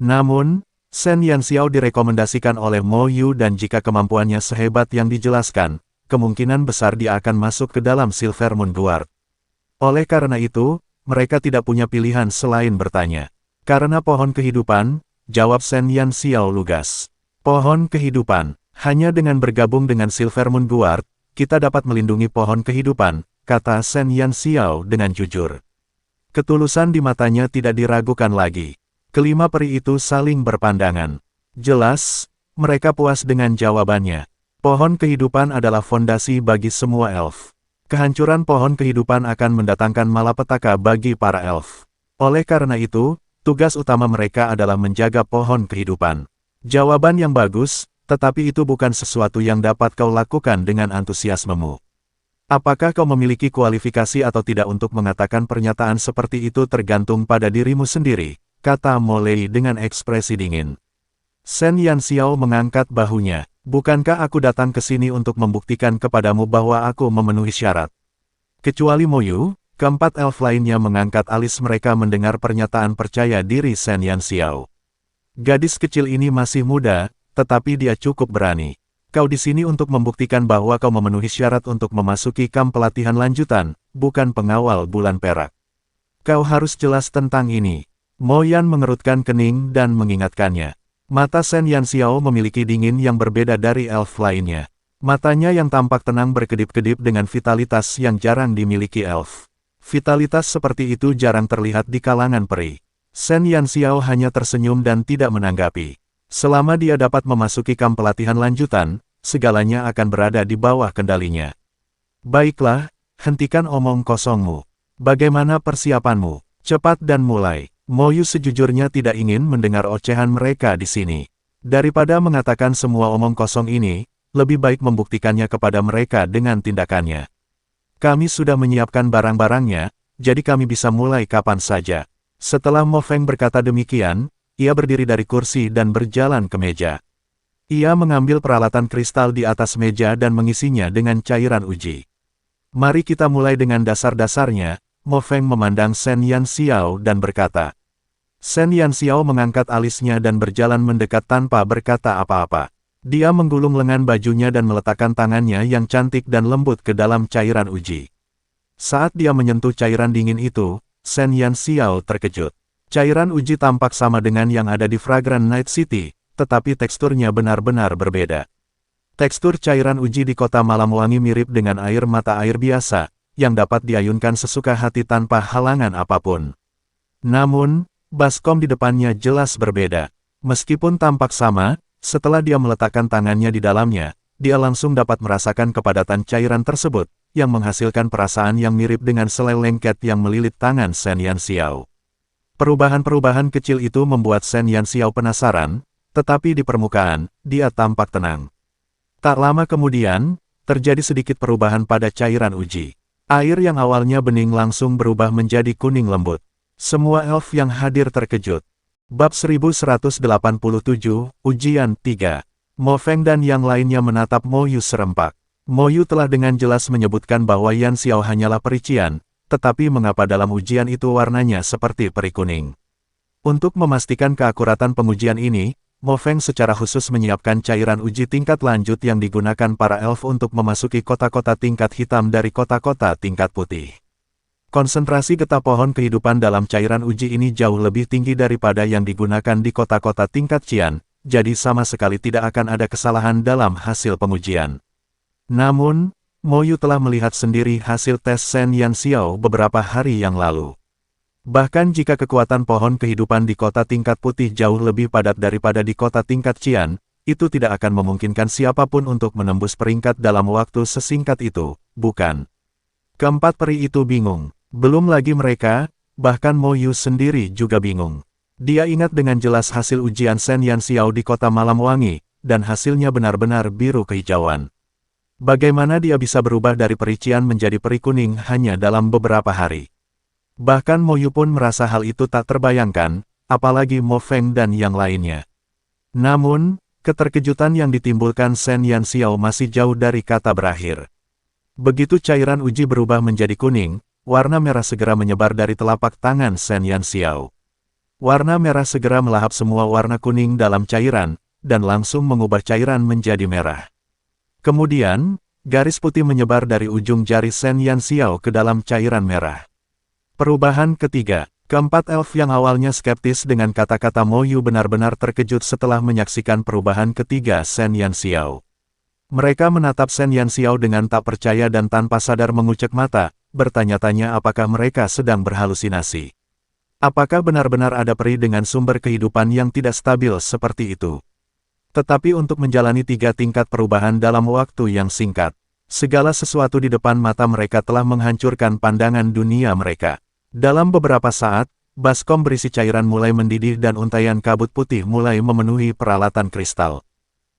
Namun, Shen Yanxiao direkomendasikan oleh Mo Yu dan jika kemampuannya sehebat yang dijelaskan, kemungkinan besar dia akan masuk ke dalam Silver Moon Guard. Oleh karena itu, mereka tidak punya pilihan selain bertanya. Karena pohon kehidupan, jawab Shen Yanxiao lugas. Pohon kehidupan, hanya dengan bergabung dengan Silver Moon Guard, kita dapat melindungi pohon kehidupan, kata Shen Yanxiao dengan jujur. Ketulusan di matanya tidak diragukan lagi. Kelima peri itu saling berpandangan. Jelas, mereka puas dengan jawabannya. Pohon kehidupan adalah fondasi bagi semua elf. Kehancuran pohon kehidupan akan mendatangkan malapetaka bagi para elf. Oleh karena itu, tugas utama mereka adalah menjaga pohon kehidupan. Jawaban yang bagus, tetapi itu bukan sesuatu yang dapat kau lakukan dengan antusiasmemu. Apakah kau memiliki kualifikasi atau tidak untuk mengatakan pernyataan seperti itu tergantung pada dirimu sendiri, kata Mo Lei dengan ekspresi dingin. Shen Yanxiao mengangkat bahunya. Bukankah aku datang ke sini untuk membuktikan kepadamu bahwa aku memenuhi syarat? Kecuali Mo Yu, keempat elf lainnya mengangkat alis mereka mendengar pernyataan percaya diri Shen Yanxiao. Gadis kecil ini masih muda, tetapi dia cukup berani. Kau di sini untuk membuktikan bahwa kau memenuhi syarat untuk memasuki kamp pelatihan lanjutan, bukan pengawal bulan perak. Kau harus jelas tentang ini. Mo Yan mengerutkan kening dan mengingatkannya. Mata Shen Yanxiao memiliki dingin yang berbeda dari elf lainnya. Matanya yang tampak tenang berkedip-kedip dengan vitalitas yang jarang dimiliki elf. Vitalitas seperti itu jarang terlihat di kalangan peri. Shen Yanxiao hanya tersenyum dan tidak menanggapi. Selama dia dapat memasuki kamp pelatihan lanjutan, segalanya akan berada di bawah kendalinya. Baiklah, hentikan omong kosongmu. Bagaimana persiapanmu? Cepat dan mulai. Mo Yu sejujurnya tidak ingin mendengar ocehan mereka di sini. Daripada mengatakan semua omong kosong ini, lebih baik membuktikannya kepada mereka dengan tindakannya. Kami sudah menyiapkan barang-barangnya, jadi kami bisa mulai kapan saja. Setelah Mo Feng berkata demikian, ia berdiri dari kursi dan berjalan ke meja. Ia mengambil peralatan kristal di atas meja dan mengisinya dengan cairan uji. Mari kita mulai dengan dasar-dasarnya. Mo Feng memandang Shen Yanxiao dan berkata. Shen Yanxiao mengangkat alisnya dan berjalan mendekat tanpa berkata apa-apa. Dia menggulung lengan bajunya dan meletakkan tangannya yang cantik dan lembut ke dalam cairan uji. Saat dia menyentuh cairan dingin itu, Shen Yanxiao terkejut. Cairan uji tampak sama dengan yang ada di Fragrant Night City, tetapi teksturnya benar-benar berbeda. Tekstur cairan uji di kota malam wangi mirip dengan air mata air biasa, yang dapat diayunkan sesuka hati tanpa halangan apapun. Namun, baskom di depannya jelas berbeda. Meskipun tampak sama, setelah dia meletakkan tangannya di dalamnya, dia langsung dapat merasakan kepadatan cairan tersebut, yang menghasilkan perasaan yang mirip dengan selai lengket yang melilit tangan Shen Yanxiao. Perubahan-perubahan kecil itu membuat Shen Yanxiao penasaran, tetapi di permukaan, dia tampak tenang. Tak lama kemudian, terjadi sedikit perubahan pada cairan uji. Air yang awalnya bening langsung berubah menjadi kuning lembut. Semua elf yang hadir terkejut. Bab 1187, Ujian 3. Mo Feng dan yang lainnya menatap Mo Yu serempak. Mo Yu telah dengan jelas menyebutkan bahwa Yanxiao hanyalah perician, tetapi mengapa dalam ujian itu warnanya seperti peri kuning? Untuk memastikan keakuratan pengujian ini, Mo Feng secara khusus menyiapkan cairan uji tingkat lanjut yang digunakan para elf untuk memasuki kota-kota tingkat hitam dari kota-kota tingkat putih. Konsentrasi getah pohon kehidupan dalam cairan uji ini jauh lebih tinggi daripada yang digunakan di kota-kota tingkat Qian, jadi sama sekali tidak akan ada kesalahan dalam hasil pengujian. Namun, Mo Yu telah melihat sendiri hasil tes Shen Yanxiao beberapa hari yang lalu. Bahkan jika kekuatan pohon kehidupan di kota tingkat putih jauh lebih padat daripada di kota tingkat Qian, itu tidak akan memungkinkan siapapun untuk menembus peringkat dalam waktu sesingkat itu, bukan? Keempat peri itu bingung. Belum lagi mereka, bahkan Mo Yu sendiri juga bingung. Dia ingat dengan jelas hasil ujian Shen Yanxiao di kota malam wangi, dan hasilnya benar-benar biru kehijauan. Bagaimana dia bisa berubah dari perician menjadi peri kuning hanya dalam beberapa hari? Bahkan Mo Yu pun merasa hal itu tak terbayangkan, apalagi Mo Feng dan yang lainnya. Namun, keterkejutan yang ditimbulkan Shen Yanxiao masih jauh dari kata berakhir. Begitu cairan uji berubah menjadi kuning, warna merah segera menyebar dari telapak tangan Shen Yanxiao. Warna merah segera melahap semua warna kuning dalam cairan, dan langsung mengubah cairan menjadi merah. Kemudian, garis putih menyebar dari ujung jari Shen Yanxiao ke dalam cairan merah. Perubahan ketiga. Keempat elf yang awalnya skeptis dengan kata-kata Mo Yu benar-benar terkejut setelah menyaksikan perubahan ketiga Shen Yanxiao. Mereka menatap Shen Yanxiao dengan tak percaya dan tanpa sadar mengucek mata, bertanya-tanya apakah mereka sedang berhalusinasi. Apakah benar-benar ada peri dengan sumber kehidupan yang tidak stabil seperti itu? Tetapi untuk menjalani 3 tingkat perubahan dalam waktu yang singkat, segala sesuatu di depan mata mereka telah menghancurkan pandangan dunia mereka. Dalam beberapa saat, baskom berisi cairan mulai mendidih dan untaian kabut putih mulai memenuhi peralatan kristal.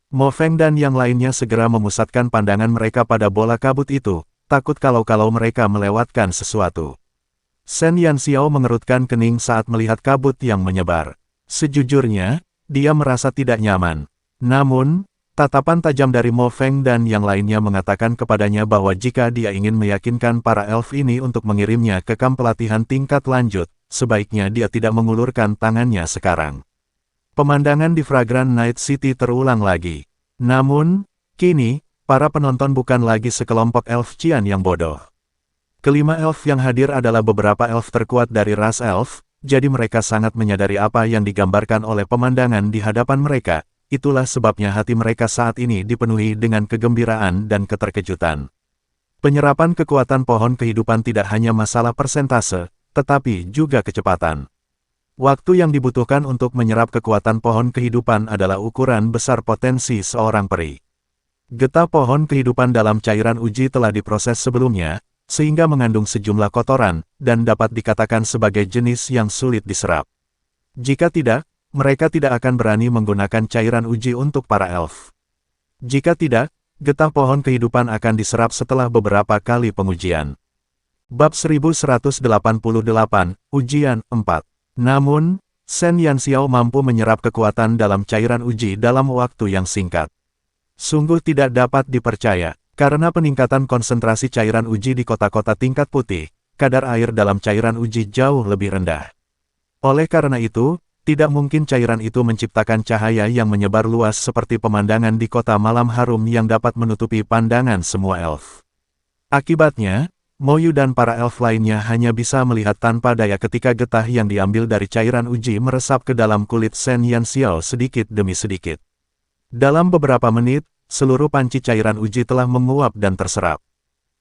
Mo Feng dan yang lainnya segera memusatkan pandangan mereka pada bola kabut itu, takut kalau mereka melewatkan sesuatu. Shen Yanxiao mengerutkan kening saat melihat kabut yang menyebar. Sejujurnya, dia merasa tidak nyaman. Namun, tatapan tajam dari Mo Feng dan yang lainnya mengatakan kepadanya bahwa jika dia ingin meyakinkan para elf ini untuk mengirimnya ke kamp pelatihan tingkat lanjut, sebaiknya dia tidak mengulurkan tangannya sekarang. Pemandangan di Fragrant Night City terulang lagi. Namun, kini, para penonton bukan lagi sekelompok elf Qian yang bodoh. Kelima elf yang hadir adalah beberapa elf terkuat dari ras elf, jadi mereka sangat menyadari apa yang digambarkan oleh pemandangan di hadapan mereka. Itulah sebabnya hati mereka saat ini dipenuhi dengan kegembiraan dan keterkejutan. Penyerapan kekuatan pohon kehidupan tidak hanya masalah persentase, tetapi juga kecepatan. Waktu yang dibutuhkan untuk menyerap kekuatan pohon kehidupan adalah ukuran besar potensi seorang peri. Getah pohon kehidupan dalam cairan uji telah diproses sebelumnya, sehingga mengandung sejumlah kotoran, dan dapat dikatakan sebagai jenis yang sulit diserap. Jika tidak, mereka tidak akan berani menggunakan cairan uji untuk para elf. Jika tidak, getah pohon kehidupan akan diserap setelah beberapa kali pengujian. Bab 1188, Ujian 4. Namun, Shen Yanxiao mampu menyerap kekuatan dalam cairan uji dalam waktu yang singkat. Sungguh tidak dapat dipercaya, karena peningkatan konsentrasi cairan uji di kota-kota tingkat putih, kadar air dalam cairan uji jauh lebih rendah. Oleh karena itu, tidak mungkin cairan itu menciptakan cahaya yang menyebar luas seperti pemandangan di kota malam harum yang dapat menutupi pandangan semua elf. Akibatnya, Mo Yu dan para elf lainnya hanya bisa melihat tanpa daya ketika getah yang diambil dari cairan uji meresap ke dalam kulit Shen Yanxiao sedikit demi sedikit. Dalam beberapa menit, seluruh panci cairan uji telah menguap dan terserap.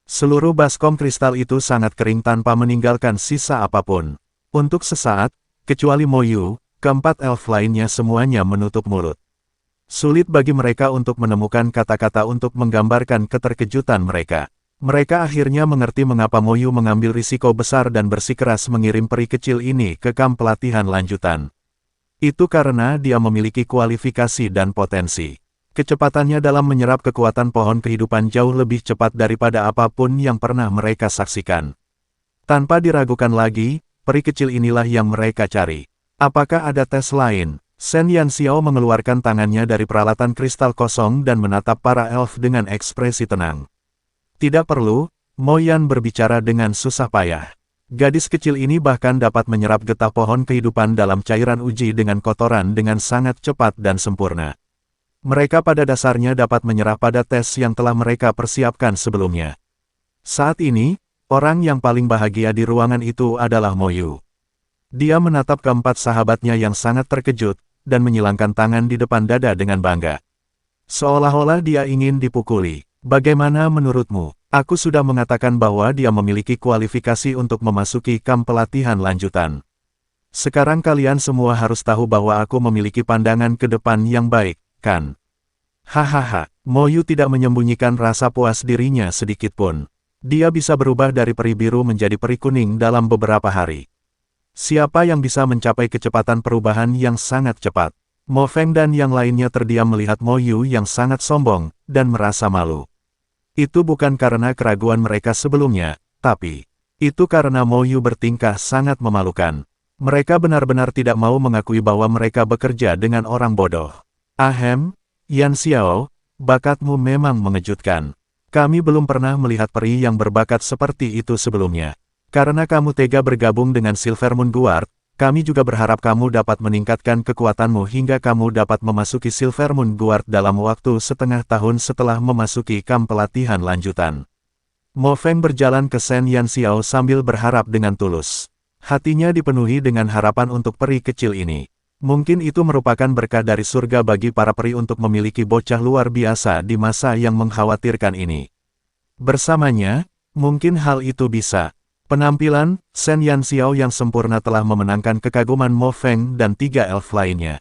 Seluruh baskom kristal itu sangat kering tanpa meninggalkan sisa apapun. Untuk sesaat, kecuali Mo Yu, keempat elf lainnya semuanya menutup mulut. Sulit bagi mereka untuk menemukan kata-kata untuk menggambarkan keterkejutan mereka. Mereka akhirnya mengerti mengapa Mo Yu mengambil risiko besar dan bersikeras mengirim peri kecil ini ke kamp pelatihan lanjutan. Itu karena dia memiliki kualifikasi dan potensi. Kecepatannya dalam menyerap kekuatan pohon kehidupan jauh lebih cepat daripada apapun yang pernah mereka saksikan. Tanpa diragukan lagi, peri kecil inilah yang mereka cari. Apakah ada tes lain? Shen Yanxiao mengeluarkan tangannya dari peralatan kristal kosong dan menatap para elf dengan ekspresi tenang. Tidak perlu, Mo Yan berbicara dengan susah payah. Gadis kecil ini bahkan dapat menyerap getah pohon kehidupan dalam cairan uji dengan kotoran dengan sangat cepat dan sempurna. Mereka pada dasarnya dapat menyerah pada tes yang telah mereka persiapkan sebelumnya. Saat ini, orang yang paling bahagia di ruangan itu adalah Mo Yu. Dia menatap keempat sahabatnya yang sangat terkejut, dan menyilangkan tangan di depan dada dengan bangga. Seolah-olah dia ingin dipukuli. Bagaimana menurutmu? Aku sudah mengatakan bahwa dia memiliki kualifikasi untuk memasuki kamp pelatihan lanjutan. Sekarang kalian semua harus tahu bahwa aku memiliki pandangan ke depan yang baik, kan? Hahaha, Mo Yu tidak menyembunyikan rasa puas dirinya sedikitpun. Dia bisa berubah dari peri biru menjadi peri kuning dalam beberapa hari. Siapa yang bisa mencapai kecepatan perubahan yang sangat cepat? Mo Feng dan yang lainnya terdiam melihat Mo Yu yang sangat sombong, dan merasa malu. Itu bukan karena keraguan mereka sebelumnya, tapi itu karena Mo Yu bertingkah sangat memalukan. Mereka benar-benar tidak mau mengakui bahwa mereka bekerja dengan orang bodoh. Ahem, Yanxiao, bakatmu memang mengejutkan. Kami belum pernah melihat peri yang berbakat seperti itu sebelumnya. Karena kamu tega bergabung dengan Silver Moon Guard, kami juga berharap kamu dapat meningkatkan kekuatanmu hingga kamu dapat memasuki Silver Moon Guard dalam waktu setengah tahun setelah memasuki kamp pelatihan lanjutan. Mo Feng berjalan ke Shen Yanxiao sambil berharap dengan tulus. Hatinya dipenuhi dengan harapan untuk peri kecil ini. Mungkin itu merupakan berkah dari surga bagi para peri untuk memiliki bocah luar biasa di masa yang mengkhawatirkan ini. Bersamanya, mungkin hal itu bisa. Penampilan, Shen Yanxiao yang sempurna telah memenangkan kekaguman Mo Feng dan 3 elf lainnya.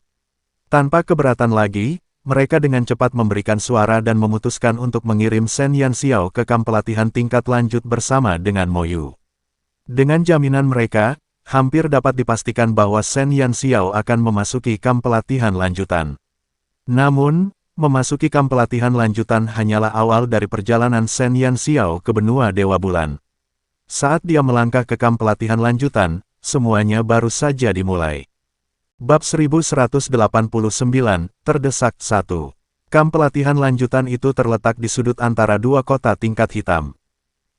Tanpa keberatan lagi, mereka dengan cepat memberikan suara dan memutuskan untuk mengirim Shen Yanxiao ke kamp pelatihan tingkat lanjut bersama dengan Mo Yu. Dengan jaminan mereka, hampir dapat dipastikan bahwa Shen Yanxiao akan memasuki kamp pelatihan lanjutan. Namun, memasuki kamp pelatihan lanjutan hanyalah awal dari perjalanan Shen Yanxiao ke benua Dewa Bulan. Saat dia melangkah ke kamp pelatihan lanjutan, semuanya baru saja dimulai. Bab 1189, Terdesak 1. Kamp pelatihan lanjutan itu terletak di sudut antara dua kota tingkat hitam.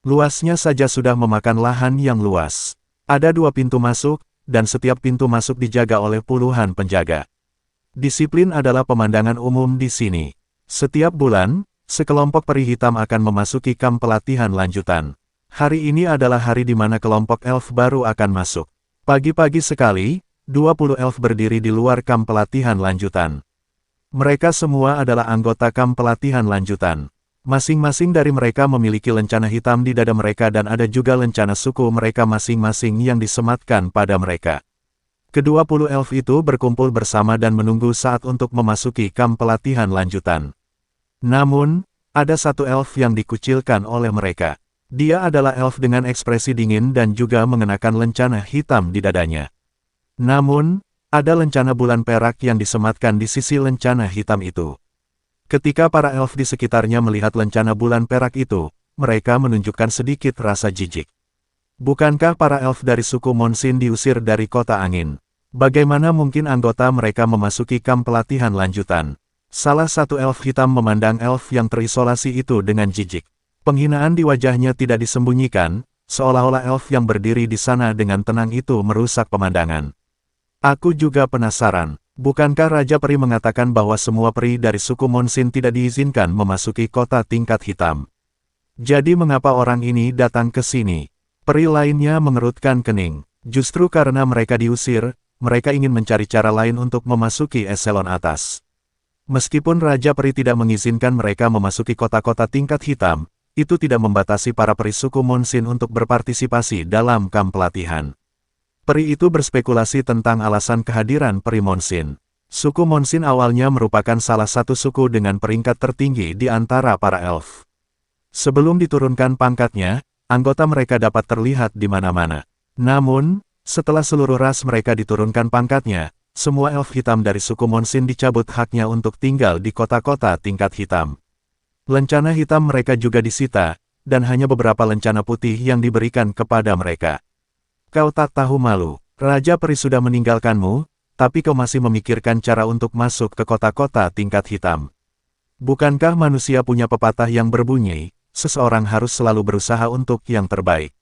Luasnya saja sudah memakan lahan yang luas. Ada 2 pintu masuk, dan setiap pintu masuk dijaga oleh puluhan penjaga. Disiplin adalah pemandangan umum di sini. Setiap bulan, sekelompok peri hitam akan memasuki kamp pelatihan lanjutan. Hari ini adalah hari di mana kelompok elf baru akan masuk. Pagi-pagi sekali, 20 elf berdiri di luar kamp pelatihan lanjutan. Mereka semua adalah anggota kamp pelatihan lanjutan. Masing-masing dari mereka memiliki lencana hitam di dada mereka dan ada juga lencana suku mereka masing-masing yang disematkan pada mereka. Ke-20 elf itu berkumpul bersama dan menunggu saat untuk memasuki kamp pelatihan lanjutan. Namun, ada satu elf yang dikucilkan oleh mereka. Dia adalah elf dengan ekspresi dingin dan juga mengenakan lencana hitam di dadanya. Namun, ada lencana bulan perak yang disematkan di sisi lencana hitam itu. Ketika para elf di sekitarnya melihat lencana bulan perak itu, mereka menunjukkan sedikit rasa jijik. Bukankah para elf dari suku Monsin diusir dari kota angin? Bagaimana mungkin anggota mereka memasuki kamp pelatihan lanjutan? Salah satu elf hitam memandang elf yang terisolasi itu dengan jijik. Penghinaan di wajahnya tidak disembunyikan, seolah-olah elf yang berdiri di sana dengan tenang itu merusak pemandangan. Aku juga penasaran, bukankah Raja Peri mengatakan bahwa semua peri dari suku Monsin tidak diizinkan memasuki kota tingkat hitam? Jadi mengapa orang ini datang ke sini? Peri lainnya mengerutkan kening. Justru karena mereka diusir, mereka ingin mencari cara lain untuk memasuki eselon atas. Meskipun Raja Peri tidak mengizinkan mereka memasuki kota-kota tingkat hitam, itu tidak membatasi para peri suku Monsin untuk berpartisipasi dalam kamp pelatihan. Peri itu berspekulasi tentang alasan kehadiran peri Monsin. Suku Monsin awalnya merupakan salah satu suku dengan peringkat tertinggi di antara para elf. Sebelum diturunkan pangkatnya, anggota mereka dapat terlihat di mana-mana. Namun, setelah seluruh ras mereka diturunkan pangkatnya, semua elf hitam dari suku Monsin dicabut haknya untuk tinggal di kota-kota tingkat hitam. Lencana hitam mereka juga disita, dan hanya beberapa lencana putih yang diberikan kepada mereka. Kau tak tahu malu, Raja Peri sudah meninggalkanmu, tapi kau masih memikirkan cara untuk masuk ke kota-kota tingkat hitam. Bukankah manusia punya pepatah yang berbunyi, seseorang harus selalu berusaha untuk yang terbaik?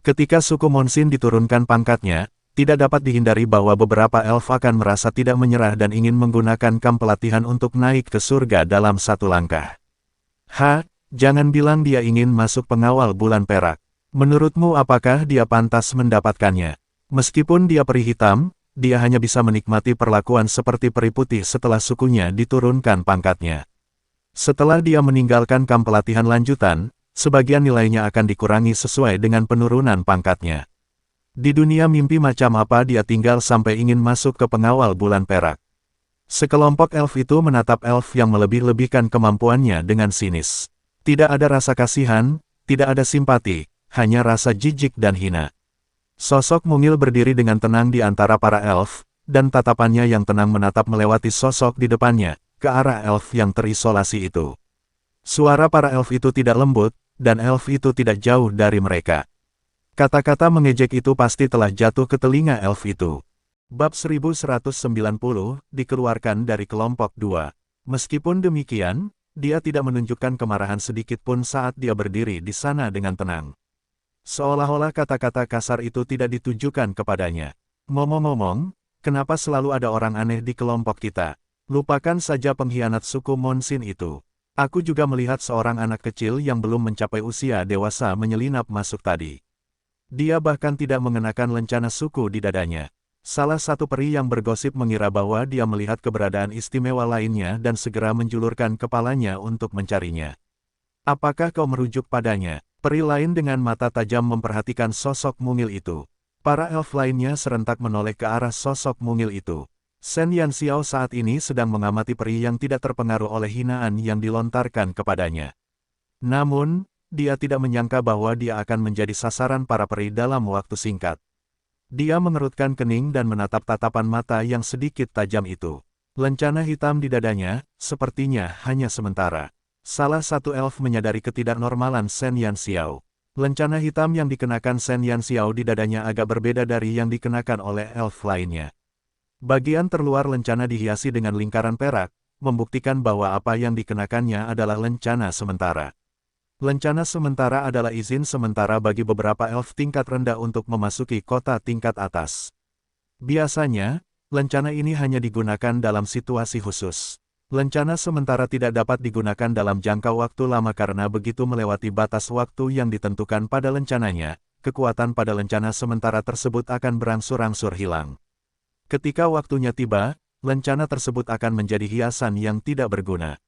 Ketika suku Monsin diturunkan pangkatnya, tidak dapat dihindari bahwa beberapa elf akan merasa tidak menyerah dan ingin menggunakan kamp pelatihan untuk naik ke surga dalam satu langkah. Jangan bilang dia ingin masuk pengawal bulan perak. Menurutmu apakah dia pantas mendapatkannya? Meskipun dia peri hitam, dia hanya bisa menikmati perlakuan seperti peri putih setelah sukunya diturunkan pangkatnya. Setelah dia meninggalkan kamp pelatihan lanjutan, sebagian nilainya akan dikurangi sesuai dengan penurunan pangkatnya. Di dunia mimpi macam apa dia tinggal sampai ingin masuk ke pengawal bulan perak? Sekelompok elf itu menatap elf yang melebih-lebihkan kemampuannya dengan sinis. Tidak ada rasa kasihan, tidak ada simpati, hanya rasa jijik dan hina. Sosok mungil berdiri dengan tenang di antara para elf, dan tatapannya yang tenang menatap melewati sosok di depannya, ke arah elf yang terisolasi itu. Suara para elf itu tidak lembut, dan elf itu tidak jauh dari mereka. Kata-kata mengejek itu pasti telah jatuh ke telinga elf itu. Bab 1190 dikeluarkan dari kelompok 2. Meskipun demikian, dia tidak menunjukkan kemarahan sedikit pun saat dia berdiri di sana dengan tenang. Seolah-olah kata-kata kasar itu tidak ditujukan kepadanya. Ngomong-ngomong, kenapa selalu ada orang aneh di kelompok kita? Lupakan saja pengkhianat suku Monsin itu. Aku juga melihat seorang anak kecil yang belum mencapai usia dewasa menyelinap masuk tadi. Dia bahkan tidak mengenakan lencana suku di dadanya. Salah satu peri yang bergosip mengira bahwa dia melihat keberadaan istimewa lainnya dan segera menjulurkan kepalanya untuk mencarinya. Apakah kau merujuk padanya? Peri lain dengan mata tajam memperhatikan sosok mungil itu. Para elf lainnya serentak menoleh ke arah sosok mungil itu. Shen Yanxiao saat ini sedang mengamati peri yang tidak terpengaruh oleh hinaan yang dilontarkan kepadanya. Namun, dia tidak menyangka bahwa dia akan menjadi sasaran para peri dalam waktu singkat. Dia mengerutkan kening dan menatap tatapan mata yang sedikit tajam itu. Lencana hitam di dadanya, sepertinya hanya sementara. Salah satu elf menyadari ketidaknormalan Shen Yanxiao. Lencana hitam yang dikenakan Shen Yanxiao di dadanya agak berbeda dari yang dikenakan oleh elf lainnya. Bagian terluar lencana dihiasi dengan lingkaran perak, membuktikan bahwa apa yang dikenakannya adalah lencana sementara. Lencana sementara adalah izin sementara bagi beberapa elf tingkat rendah untuk memasuki kota tingkat atas. Biasanya, lencana ini hanya digunakan dalam situasi khusus. Lencana sementara tidak dapat digunakan dalam jangka waktu lama karena begitu melewati batas waktu yang ditentukan pada lencananya, kekuatan pada lencana sementara tersebut akan berangsur-angsur hilang. Ketika waktunya tiba, lencana tersebut akan menjadi hiasan yang tidak berguna.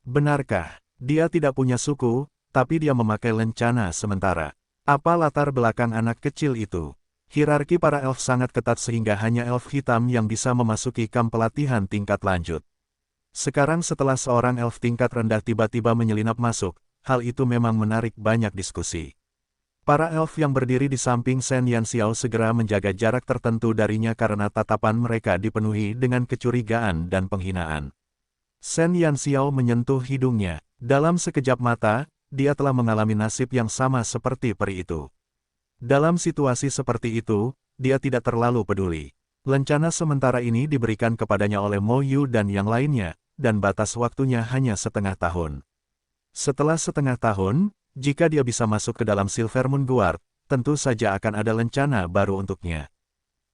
Benarkah, dia tidak punya suku, tapi dia memakai lencana sementara? Apa latar belakang anak kecil itu? Hierarki para elf sangat ketat sehingga hanya elf hitam yang bisa memasuki kamp pelatihan tingkat lanjut. Sekarang setelah seorang elf tingkat rendah tiba-tiba menyelinap masuk, hal itu memang menarik banyak diskusi. Para elf yang berdiri di samping Shen Yanxiao segera menjaga jarak tertentu darinya karena tatapan mereka dipenuhi dengan kecurigaan dan penghinaan. Shen Yanxiao menyentuh hidungnya. Dalam sekejap mata, dia telah mengalami nasib yang sama seperti peri itu. Dalam situasi seperti itu, dia tidak terlalu peduli. Lencana sementara ini diberikan kepadanya oleh Mo Yu dan yang lainnya, dan batas waktunya hanya setengah tahun. Setelah setengah tahun, jika dia bisa masuk ke dalam Silver Moon Guard, tentu saja akan ada lencana baru untuknya.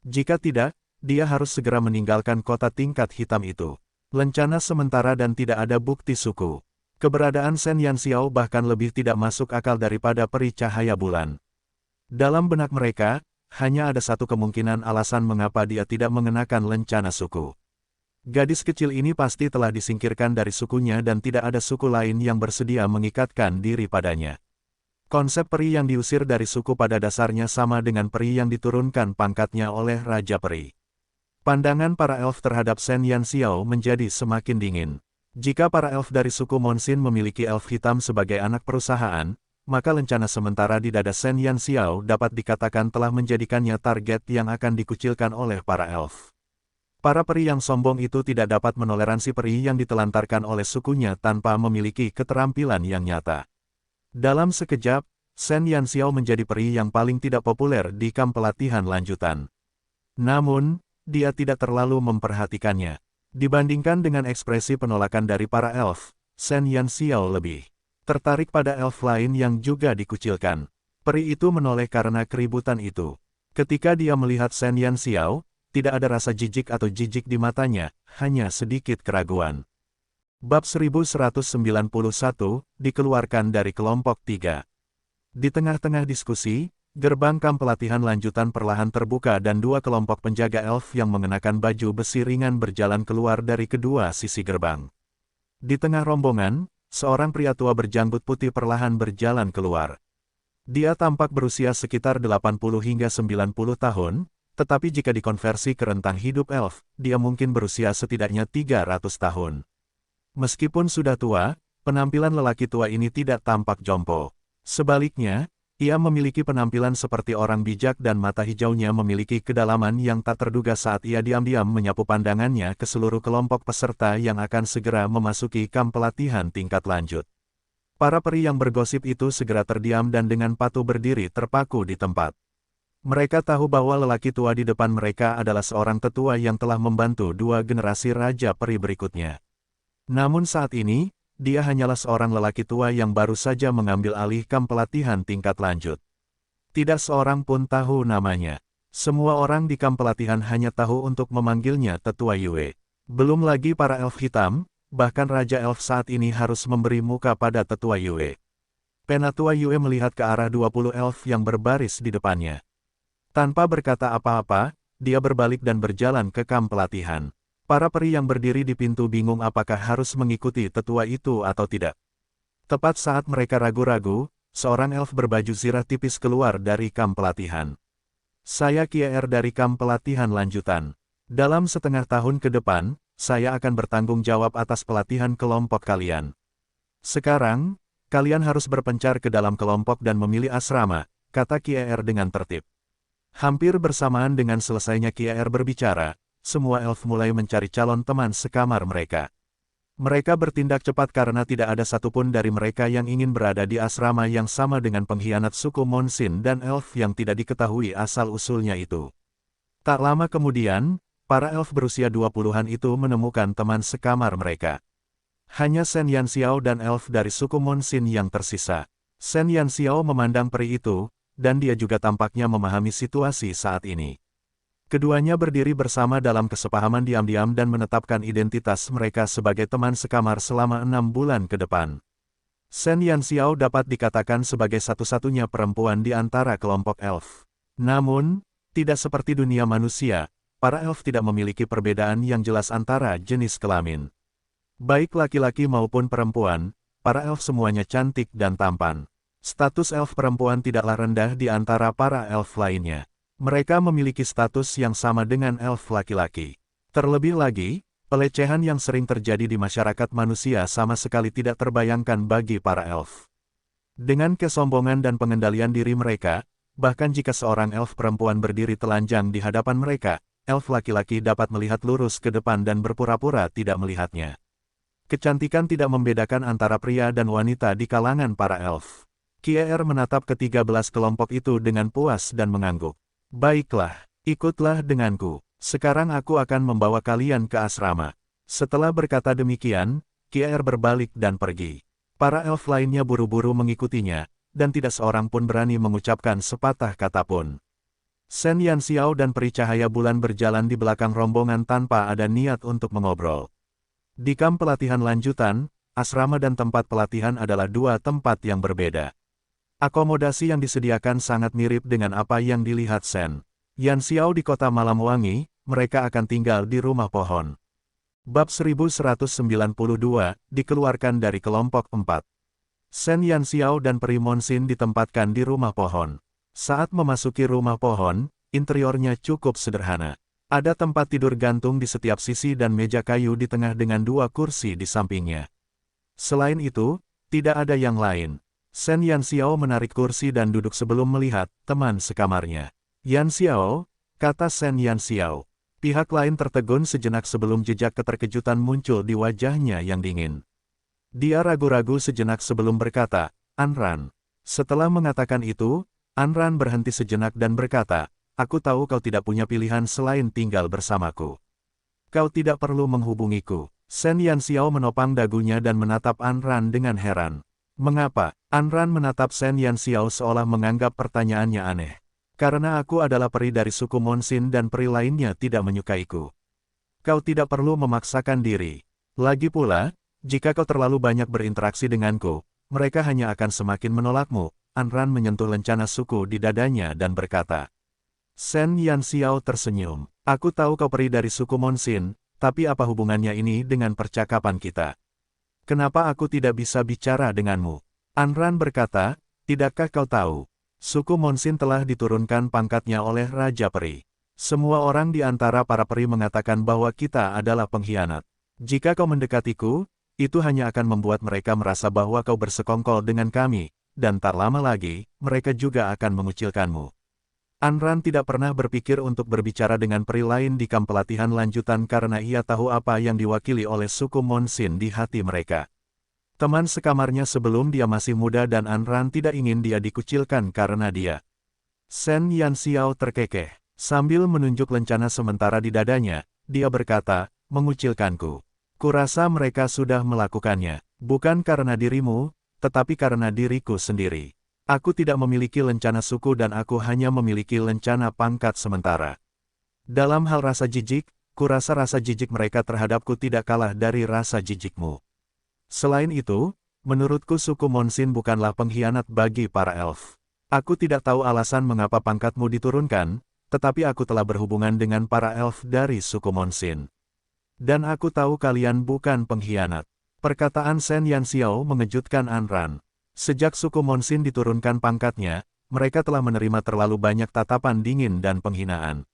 Jika tidak, dia harus segera meninggalkan kota tingkat hitam itu. Lencana sementara dan tidak ada bukti suku. Keberadaan Shen Yanxiao bahkan lebih tidak masuk akal daripada peri cahaya bulan. Dalam benak mereka, hanya ada satu kemungkinan alasan mengapa dia tidak mengenakan lencana suku. Gadis kecil ini pasti telah disingkirkan dari sukunya dan tidak ada suku lain yang bersedia mengikatkan diri padanya. Konsep peri yang diusir dari suku pada dasarnya sama dengan peri yang diturunkan pangkatnya oleh Raja Peri. Pandangan para elf terhadap Shen Yanxiao menjadi semakin dingin. Jika para elf dari suku Monsin memiliki elf hitam sebagai anak perusahaan, maka lencana sementara di dada Shen Yanxiao dapat dikatakan telah menjadikannya target yang akan dikucilkan oleh para elf. Para peri yang sombong itu tidak dapat menoleransi peri yang ditelantarkan oleh sukunya tanpa memiliki keterampilan yang nyata. Dalam sekejap, Shen Yanxiao menjadi peri yang paling tidak populer di kamp pelatihan lanjutan. Namun, dia tidak terlalu memperhatikannya. Dibandingkan dengan ekspresi penolakan dari para elf, Shen Yanxiao lebih tertarik pada elf lain yang juga dikucilkan. Peri itu menoleh karena keributan itu. Ketika dia melihat Shen Yanxiao, tidak ada rasa jijik atau jijik di matanya, hanya sedikit keraguan. Bab 1191, dikeluarkan dari kelompok 3. Di tengah-tengah diskusi, gerbang kamp pelatihan lanjutan perlahan terbuka dan dua kelompok penjaga elf yang mengenakan baju besi ringan berjalan keluar dari kedua sisi gerbang. Di tengah rombongan, seorang pria tua berjanggut putih perlahan berjalan keluar. Dia tampak berusia sekitar 80 hingga 90 tahun, tetapi jika dikonversi ke rentang hidup elf, dia mungkin berusia setidaknya 300 tahun. Meskipun sudah tua, penampilan lelaki tua ini tidak tampak jompo. Sebaliknya, ia memiliki penampilan seperti orang bijak dan mata hijaunya memiliki kedalaman yang tak terduga saat ia diam-diam menyapu pandangannya ke seluruh kelompok peserta yang akan segera memasuki kamp pelatihan tingkat lanjut. Para peri yang bergosip itu segera terdiam dan dengan patuh berdiri terpaku di tempat. Mereka tahu bahwa lelaki tua di depan mereka adalah seorang tetua yang telah membantu dua generasi raja peri berikutnya. Namun saat ini, dia hanyalah seorang lelaki tua yang baru saja mengambil alih kamp pelatihan tingkat lanjut. Tidak seorang pun tahu namanya. Semua orang di kamp pelatihan hanya tahu untuk memanggilnya Tetua Yue. Belum lagi para elf hitam, bahkan Raja Elf saat ini harus memberi muka pada Tetua Yue. Penatua Yue melihat ke arah 20 elf yang berbaris di depannya. Tanpa berkata apa-apa, dia berbalik dan berjalan ke kamp pelatihan. Para peri yang berdiri di pintu bingung apakah harus mengikuti tetua itu atau tidak. Tepat saat mereka ragu-ragu, seorang elf berbaju zirah tipis keluar dari kamp pelatihan. Saya Kier dari kamp pelatihan lanjutan. Dalam setengah tahun ke depan, saya akan bertanggung jawab atas pelatihan kelompok kalian. Sekarang, kalian harus berpencar ke dalam kelompok dan memilih asrama, kata Kier dengan tertib. Hampir bersamaan dengan selesainya Kier berbicara, semua elf mulai mencari calon teman sekamar mereka. Mereka bertindak cepat karena tidak ada satupun dari mereka yang ingin berada di asrama yang sama dengan pengkhianat suku Monsin dan elf yang tidak diketahui asal-usulnya itu. Tak lama kemudian, para elf berusia 20-an itu menemukan teman sekamar mereka. Hanya Shen Yanxiao dan elf dari suku Monsin yang tersisa. Shen Yanxiao memandang peri itu, dan dia juga tampaknya memahami situasi saat ini. Keduanya berdiri bersama dalam kesepahaman diam-diam dan menetapkan identitas mereka sebagai teman sekamar selama 6 bulan ke depan. Shen Yanxiao dapat dikatakan sebagai satu-satunya perempuan di antara kelompok elf. Namun, tidak seperti dunia manusia, para elf tidak memiliki perbedaan yang jelas antara jenis kelamin. Baik laki-laki maupun perempuan, para elf semuanya cantik dan tampan. Status elf perempuan tidaklah rendah di antara para elf lainnya. Mereka memiliki status yang sama dengan elf laki-laki. Terlebih lagi, pelecehan yang sering terjadi di masyarakat manusia sama sekali tidak terbayangkan bagi para elf. Dengan kesombongan dan pengendalian diri mereka, bahkan jika seorang elf perempuan berdiri telanjang di hadapan mereka, elf laki-laki dapat melihat lurus ke depan dan berpura-pura tidak melihatnya. Kecantikan tidak membedakan antara pria dan wanita di kalangan para elf. Kier menatap ke-13 kelompok itu dengan puas dan mengangguk. Baiklah, ikutlah denganku. Sekarang aku akan membawa kalian ke asrama. Setelah berkata demikian, Kier berbalik dan pergi. Para elf lainnya buru-buru mengikutinya, dan tidak seorang pun berani mengucapkan sepatah kata pun. Shen Yanxiao dan peri cahaya bulan berjalan di belakang rombongan tanpa ada niat untuk mengobrol. Di kamp pelatihan lanjutan, asrama dan tempat pelatihan adalah dua tempat yang berbeda. Akomodasi yang disediakan sangat mirip dengan apa yang dilihat Shen Yanxiao di kota Malam Wangi, mereka akan tinggal di rumah pohon. Bab 1192, dikeluarkan dari kelompok 4. Shen Yanxiao dan peri Monsin ditempatkan di rumah pohon. Saat memasuki rumah pohon, interiornya cukup sederhana. Ada tempat tidur gantung di setiap sisi dan meja kayu di tengah dengan dua kursi di sampingnya. Selain itu, tidak ada yang lain. Shen Yanxiao menarik kursi dan duduk sebelum melihat teman sekamarnya. Yanxiao, kata Shen Yanxiao. Pihak lain tertegun sejenak sebelum jejak keterkejutan muncul di wajahnya yang dingin. Dia ragu-ragu sejenak sebelum berkata, Anran. Setelah mengatakan itu, Anran berhenti sejenak dan berkata, aku tahu kau tidak punya pilihan selain tinggal bersamaku. Kau tidak perlu menghubungiku. Shen Yanxiao menopang dagunya dan menatap Anran dengan heran. Mengapa? Anran menatap Shen Yanxiao seolah menganggap pertanyaannya aneh. Karena aku adalah peri dari suku Monsin dan peri lainnya tidak menyukaiku. Kau tidak perlu memaksakan diri. Lagi pula, jika kau terlalu banyak berinteraksi denganku, mereka hanya akan semakin menolakmu. Anran menyentuh lencana suku di dadanya dan berkata. Shen Yanxiao tersenyum. Aku tahu kau peri dari suku Monsin, tapi apa hubungannya ini dengan percakapan kita? Kenapa aku tidak bisa bicara denganmu? Anran berkata, tidakkah kau tahu? Suku Monsin telah diturunkan pangkatnya oleh Raja Peri. Semua orang di antara para peri mengatakan bahwa kita adalah pengkhianat. Jika kau mendekatiku, itu hanya akan membuat mereka merasa bahwa kau bersekongkol dengan kami, dan tak lama lagi, mereka juga akan mengucilkanmu. Anran tidak pernah berpikir untuk berbicara dengan peri lain di kamp pelatihan lanjutan karena ia tahu apa yang diwakili oleh suku Monsin di hati mereka. Teman sekamarnya sebelum dia masih muda dan Anran tidak ingin dia dikucilkan karena dia. Shen Yanxiao terkekeh. Sambil menunjuk lencana sementara di dadanya, dia berkata, mengucilkanku. Kurasa mereka sudah melakukannya, bukan karena dirimu, tetapi karena diriku sendiri. Aku tidak memiliki lencana suku dan aku hanya memiliki lencana pangkat sementara. Dalam hal rasa jijik, kurasa rasa jijik mereka terhadapku tidak kalah dari rasa jijikmu. Selain itu, menurutku suku Monsin bukanlah pengkhianat bagi para elf. Aku tidak tahu alasan mengapa pangkatmu diturunkan, tetapi aku telah berhubungan dengan para elf dari suku Monsin. Dan aku tahu kalian bukan pengkhianat. Perkataan Shen Yanxiao mengejutkan Anran. Sejak suku Monsin diturunkan pangkatnya, mereka telah menerima terlalu banyak tatapan dingin dan penghinaan.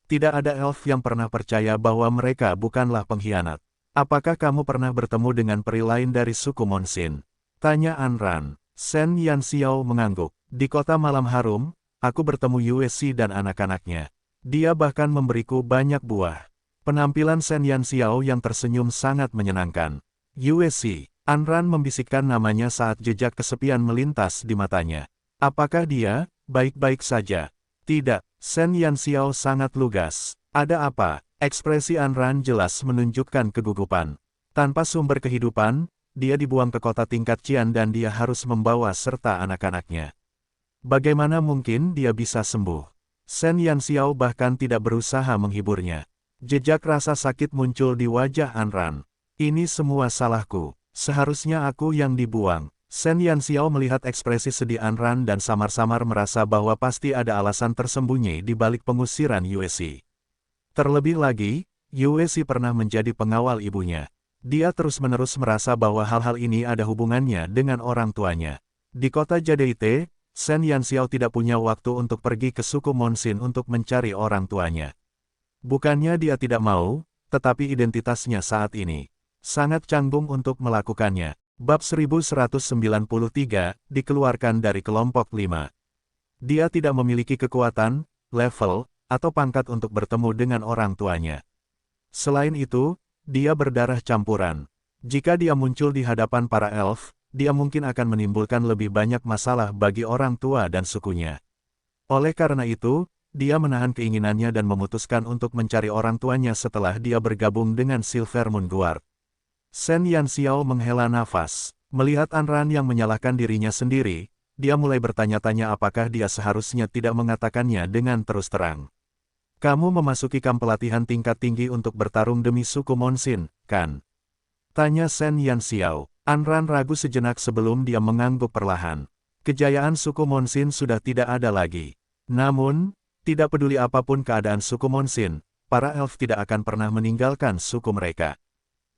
Tidak ada elf yang pernah percaya bahwa mereka bukanlah pengkhianat. Apakah kamu pernah bertemu dengan peri lain dari suku Monsin? Tanya Anran. Shen Yanxiao mengangguk. Di kota Malam Harum, aku bertemu Yue Si dan anak-anaknya. Dia bahkan memberiku banyak buah. Penampilan Shen Yanxiao yang tersenyum sangat menyenangkan. Yue Si. Anran membisikkan namanya saat jejak kesepian melintas di matanya. Apakah dia baik-baik saja? Tidak. Shen Yanxiao sangat lugas. Ada apa? Ekspresi Anran jelas menunjukkan kegugupan. Tanpa sumber kehidupan, dia dibuang ke kota tingkat Qian dan dia harus membawa serta anak-anaknya. Bagaimana mungkin dia bisa sembuh? Shen Yanxiao bahkan tidak berusaha menghiburnya. Jejak rasa sakit muncul di wajah Anran. Ini semua salahku. Seharusnya aku yang dibuang. Shen Yanxiao melihat ekspresi sedih Anran dan samar-samar merasa bahwa pasti ada alasan tersembunyi di balik pengusiran Yue Si. Terlebih lagi, Yue Si pernah menjadi pengawal ibunya. Dia terus-menerus merasa bahwa hal-hal ini ada hubungannya dengan orang tuanya. Di kota Jadeite, Shen Yanxiao tidak punya waktu untuk pergi ke suku Monsin untuk mencari orang tuanya. Bukannya dia tidak mau, tetapi identitasnya saat ini sangat canggung untuk melakukannya. Bab 1193, dikeluarkan dari kelompok 5. Dia tidak memiliki kekuatan, level, atau pangkat untuk bertemu dengan orang tuanya. Selain itu, dia berdarah campuran. Jika dia muncul di hadapan para elf, dia mungkin akan menimbulkan lebih banyak masalah bagi orang tua dan sukunya. Oleh karena itu, dia menahan keinginannya dan memutuskan untuk mencari orang tuanya setelah dia bergabung dengan Silver Moon Guard. Shen Yanxiao menghela nafas. Melihat Anran yang menyalahkan dirinya sendiri, dia mulai bertanya-tanya apakah dia seharusnya tidak mengatakannya dengan terus terang. Kamu memasuki kamp pelatihan tingkat tinggi untuk bertarung demi suku Monsin, kan? Tanya Shen Yanxiao. Anran ragu sejenak sebelum dia mengangguk perlahan. Kejayaan suku Monsin sudah tidak ada lagi. Namun, tidak peduli apapun keadaan suku Monsin, para elf tidak akan pernah meninggalkan suku mereka.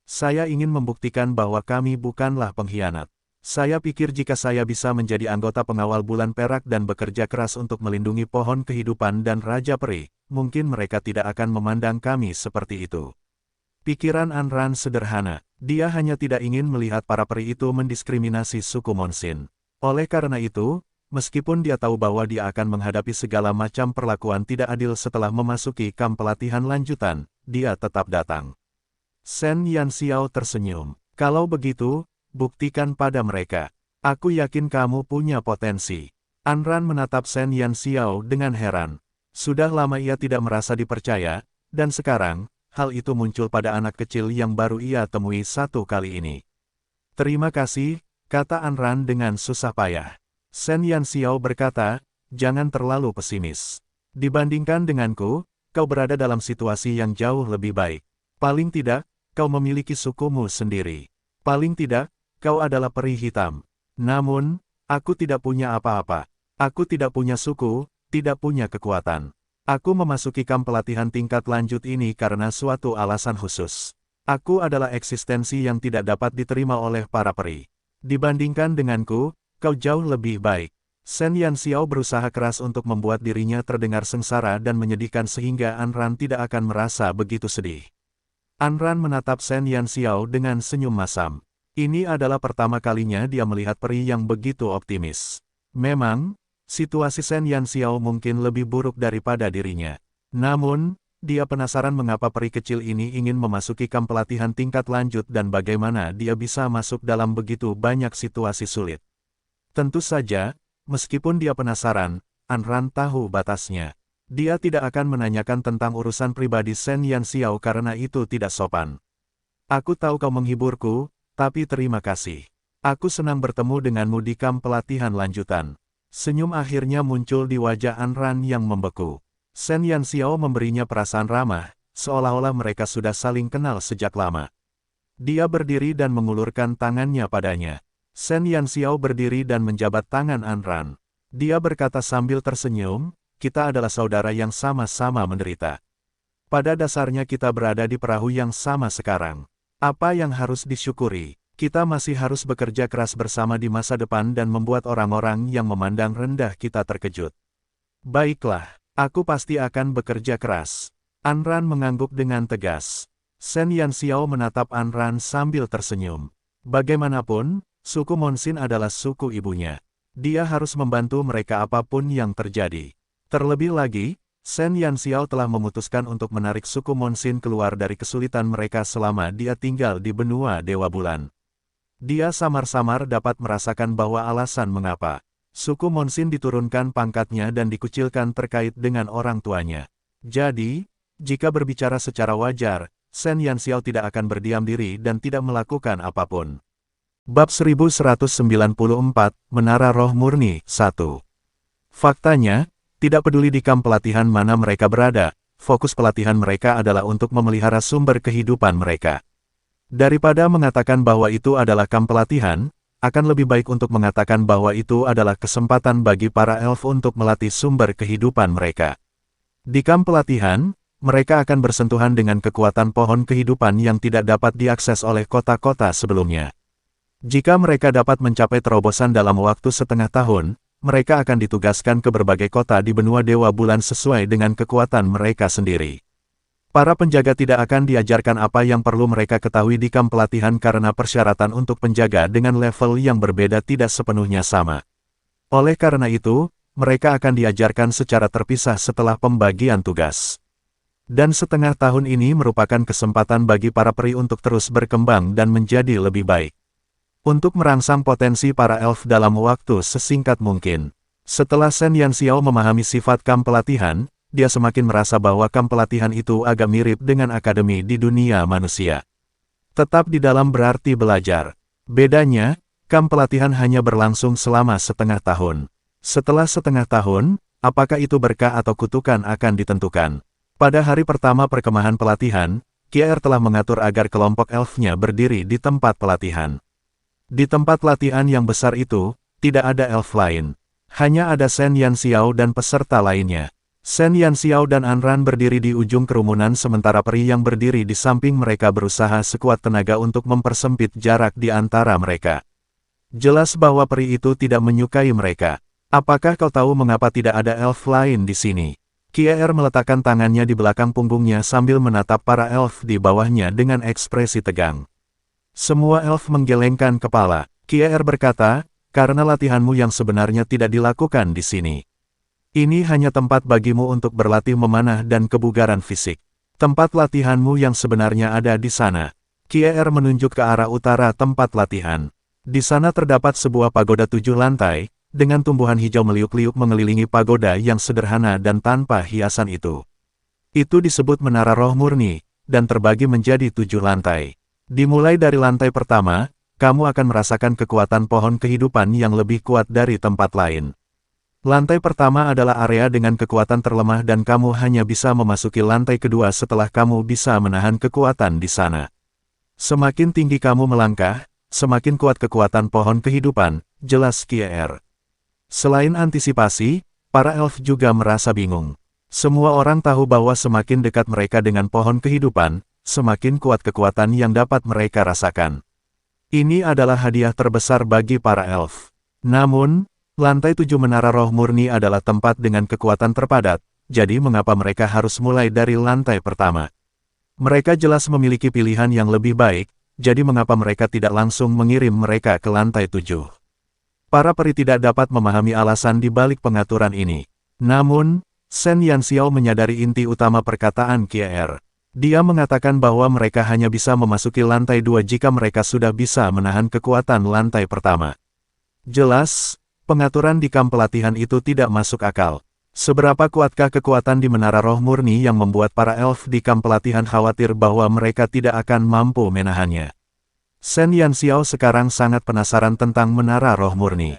Saya ingin membuktikan bahwa kami bukanlah pengkhianat. Saya pikir jika saya bisa menjadi anggota pengawal bulan perak dan bekerja keras untuk melindungi pohon kehidupan dan Raja Peri, mungkin mereka tidak akan memandang kami seperti itu. Pikiran Anran sederhana, dia hanya tidak ingin melihat para peri itu mendiskriminasi suku Monsin. Oleh karena itu, meskipun dia tahu bahwa dia akan menghadapi segala macam perlakuan tidak adil setelah memasuki kamp pelatihan lanjutan, dia tetap datang. Shen Yanxiao tersenyum. Kalau begitu, buktikan pada mereka. Aku yakin kamu punya potensi. Anran menatap Shen Yanxiao dengan heran. Sudah lama ia tidak merasa dipercaya, dan sekarang, hal itu muncul pada anak kecil yang baru ia temui satu kali ini. Terima kasih, kata Anran dengan susah payah. Shen Yanxiao berkata, jangan terlalu pesimis. Dibandingkan denganku, kau berada dalam situasi yang jauh lebih baik. Paling tidak, kau memiliki sukumu sendiri. Paling tidak, kau adalah peri hitam. Namun, aku tidak punya apa-apa. Aku tidak punya suku, tidak punya kekuatan. Aku memasuki kamp pelatihan tingkat lanjut ini karena suatu alasan khusus. Aku adalah eksistensi yang tidak dapat diterima oleh para peri. Dibandingkan denganku, kau jauh lebih baik. Shen Yanxiao berusaha keras untuk membuat dirinya terdengar sengsara dan menyedihkan sehingga Anran tidak akan merasa begitu sedih. Anran menatap Shen Yanxiao dengan senyum masam. Ini adalah pertama kalinya dia melihat peri yang begitu optimis. Memang, situasi Shen Yanxiao mungkin lebih buruk daripada dirinya. Namun, dia penasaran mengapa peri kecil ini ingin memasuki kamp pelatihan tingkat lanjut dan bagaimana dia bisa masuk dalam begitu banyak situasi sulit. Tentu saja, meskipun dia penasaran, Anran tahu batasnya. Dia tidak akan menanyakan tentang urusan pribadi Shen Yanxiao karena itu tidak sopan. Aku tahu kau menghiburku, tapi terima kasih. Aku senang bertemu denganmu di kamp pelatihan lanjutan. Senyum akhirnya muncul di wajah Anran yang membeku. Shen Yanxiao memberinya perasaan ramah, seolah-olah mereka sudah saling kenal sejak lama. Dia berdiri dan mengulurkan tangannya padanya. Shen Yanxiao berdiri dan menjabat tangan Anran. Dia berkata sambil tersenyum, kita adalah saudara yang sama-sama menderita. Pada dasarnya kita berada di perahu yang sama sekarang. Apa yang harus disyukuri? Kita masih harus bekerja keras bersama di masa depan dan membuat orang-orang yang memandang rendah kita terkejut. Baiklah, aku pasti akan bekerja keras. Anran mengangguk dengan tegas. Shen Yanxiao menatap Anran sambil tersenyum. Bagaimanapun, suku Monsin adalah suku ibunya. Dia harus membantu mereka apapun yang terjadi. Terlebih lagi, Shen Yanxiao telah memutuskan untuk menarik suku Monsin keluar dari kesulitan mereka selama dia tinggal di benua Dewa Bulan. Dia samar-samar dapat merasakan bahwa alasan mengapa suku Monsin diturunkan pangkatnya dan dikucilkan terkait dengan orang tuanya. Jadi, jika berbicara secara wajar, Shen Yanxiao tidak akan berdiam diri dan tidak melakukan apapun. Bab 1194, Menara Roh Murni, 1. Faktanya, tidak peduli di kamp pelatihan mana mereka berada, fokus pelatihan mereka adalah untuk memelihara sumber kehidupan mereka. Daripada mengatakan bahwa itu adalah kamp pelatihan, akan lebih baik untuk mengatakan bahwa itu adalah kesempatan bagi para elf untuk melatih sumber kehidupan mereka. Di kamp pelatihan, mereka akan bersentuhan dengan kekuatan pohon kehidupan yang tidak dapat diakses oleh kota-kota sebelumnya. Jika mereka dapat mencapai terobosan dalam waktu setengah tahun, mereka akan ditugaskan ke berbagai kota di benua Dewa Bulan sesuai dengan kekuatan mereka sendiri. Para penjaga tidak akan diajarkan apa yang perlu mereka ketahui di kamp pelatihan karena persyaratan untuk penjaga dengan level yang berbeda tidak sepenuhnya sama. Oleh karena itu, mereka akan diajarkan secara terpisah setelah pembagian tugas. Dan setengah tahun ini merupakan kesempatan bagi para peri untuk terus berkembang dan menjadi lebih baik. Untuk merangsang potensi para elf dalam waktu sesingkat mungkin. Setelah Shen Yanxiao memahami sifat kamp pelatihan, dia semakin merasa bahwa kamp pelatihan itu agak mirip dengan akademi di dunia manusia. Tetap di dalam berarti belajar. Bedanya, kamp pelatihan hanya berlangsung selama setengah tahun. Setelah setengah tahun, apakah itu berkah atau kutukan akan ditentukan. Pada hari pertama perkemahan pelatihan, Kier telah mengatur agar kelompok elfnya berdiri di tempat pelatihan. Di tempat latihan yang besar itu, tidak ada elf lain. Hanya ada Shen Yanxiao dan peserta lainnya. Shen Yanxiao dan Anran berdiri di ujung kerumunan sementara peri yang berdiri di samping mereka berusaha sekuat tenaga untuk mempersempit jarak di antara mereka. Jelas bahwa peri itu tidak menyukai mereka. Apakah kau tahu mengapa tidak ada elf lain di sini? Kier meletakkan tangannya di belakang punggungnya sambil menatap para elf di bawahnya dengan ekspresi tegang. Semua elf menggelengkan kepala. Kier berkata, karena latihanmu yang sebenarnya tidak dilakukan di sini. Ini hanya tempat bagimu untuk berlatih memanah dan kebugaran fisik. Tempat latihanmu yang sebenarnya ada di sana. Kier menunjuk ke arah utara tempat latihan. Di sana terdapat sebuah pagoda 7 lantai, dengan tumbuhan hijau meliuk-liuk mengelilingi pagoda yang sederhana dan tanpa hiasan itu. Itu disebut Menara Roh Murni, dan terbagi menjadi 7 lantai. Dimulai dari lantai pertama, kamu akan merasakan kekuatan pohon kehidupan yang lebih kuat dari tempat lain. Lantai pertama adalah area dengan kekuatan terlemah dan kamu hanya bisa memasuki lantai kedua setelah kamu bisa menahan kekuatan di sana. Semakin tinggi kamu melangkah, semakin kuat kekuatan pohon kehidupan, jelas Kier. Selain antisipasi, para elf juga merasa bingung. Semua orang tahu bahwa semakin dekat mereka dengan pohon kehidupan, semakin kuat kekuatan yang dapat mereka rasakan. Ini adalah hadiah terbesar bagi para elf. Namun, lantai 7 Menara Roh Murni adalah tempat dengan kekuatan terpadat, jadi mengapa mereka harus mulai dari lantai pertama? Mereka jelas memiliki pilihan yang lebih baik, jadi mengapa mereka tidak langsung mengirim mereka ke lantai 7? Para peri tidak dapat memahami alasan di balik pengaturan ini. Namun, Shen Yanxiao menyadari inti utama perkataan Kier. Dia mengatakan bahwa mereka hanya bisa memasuki lantai 2 jika mereka sudah bisa menahan kekuatan lantai pertama. Jelas, pengaturan di kamp pelatihan itu tidak masuk akal. Seberapa kuatkah kekuatan di Menara Roh Murni yang membuat para elf di kamp pelatihan khawatir bahwa mereka tidak akan mampu menahannya? Shen Yanxiao sekarang sangat penasaran tentang Menara Roh Murni.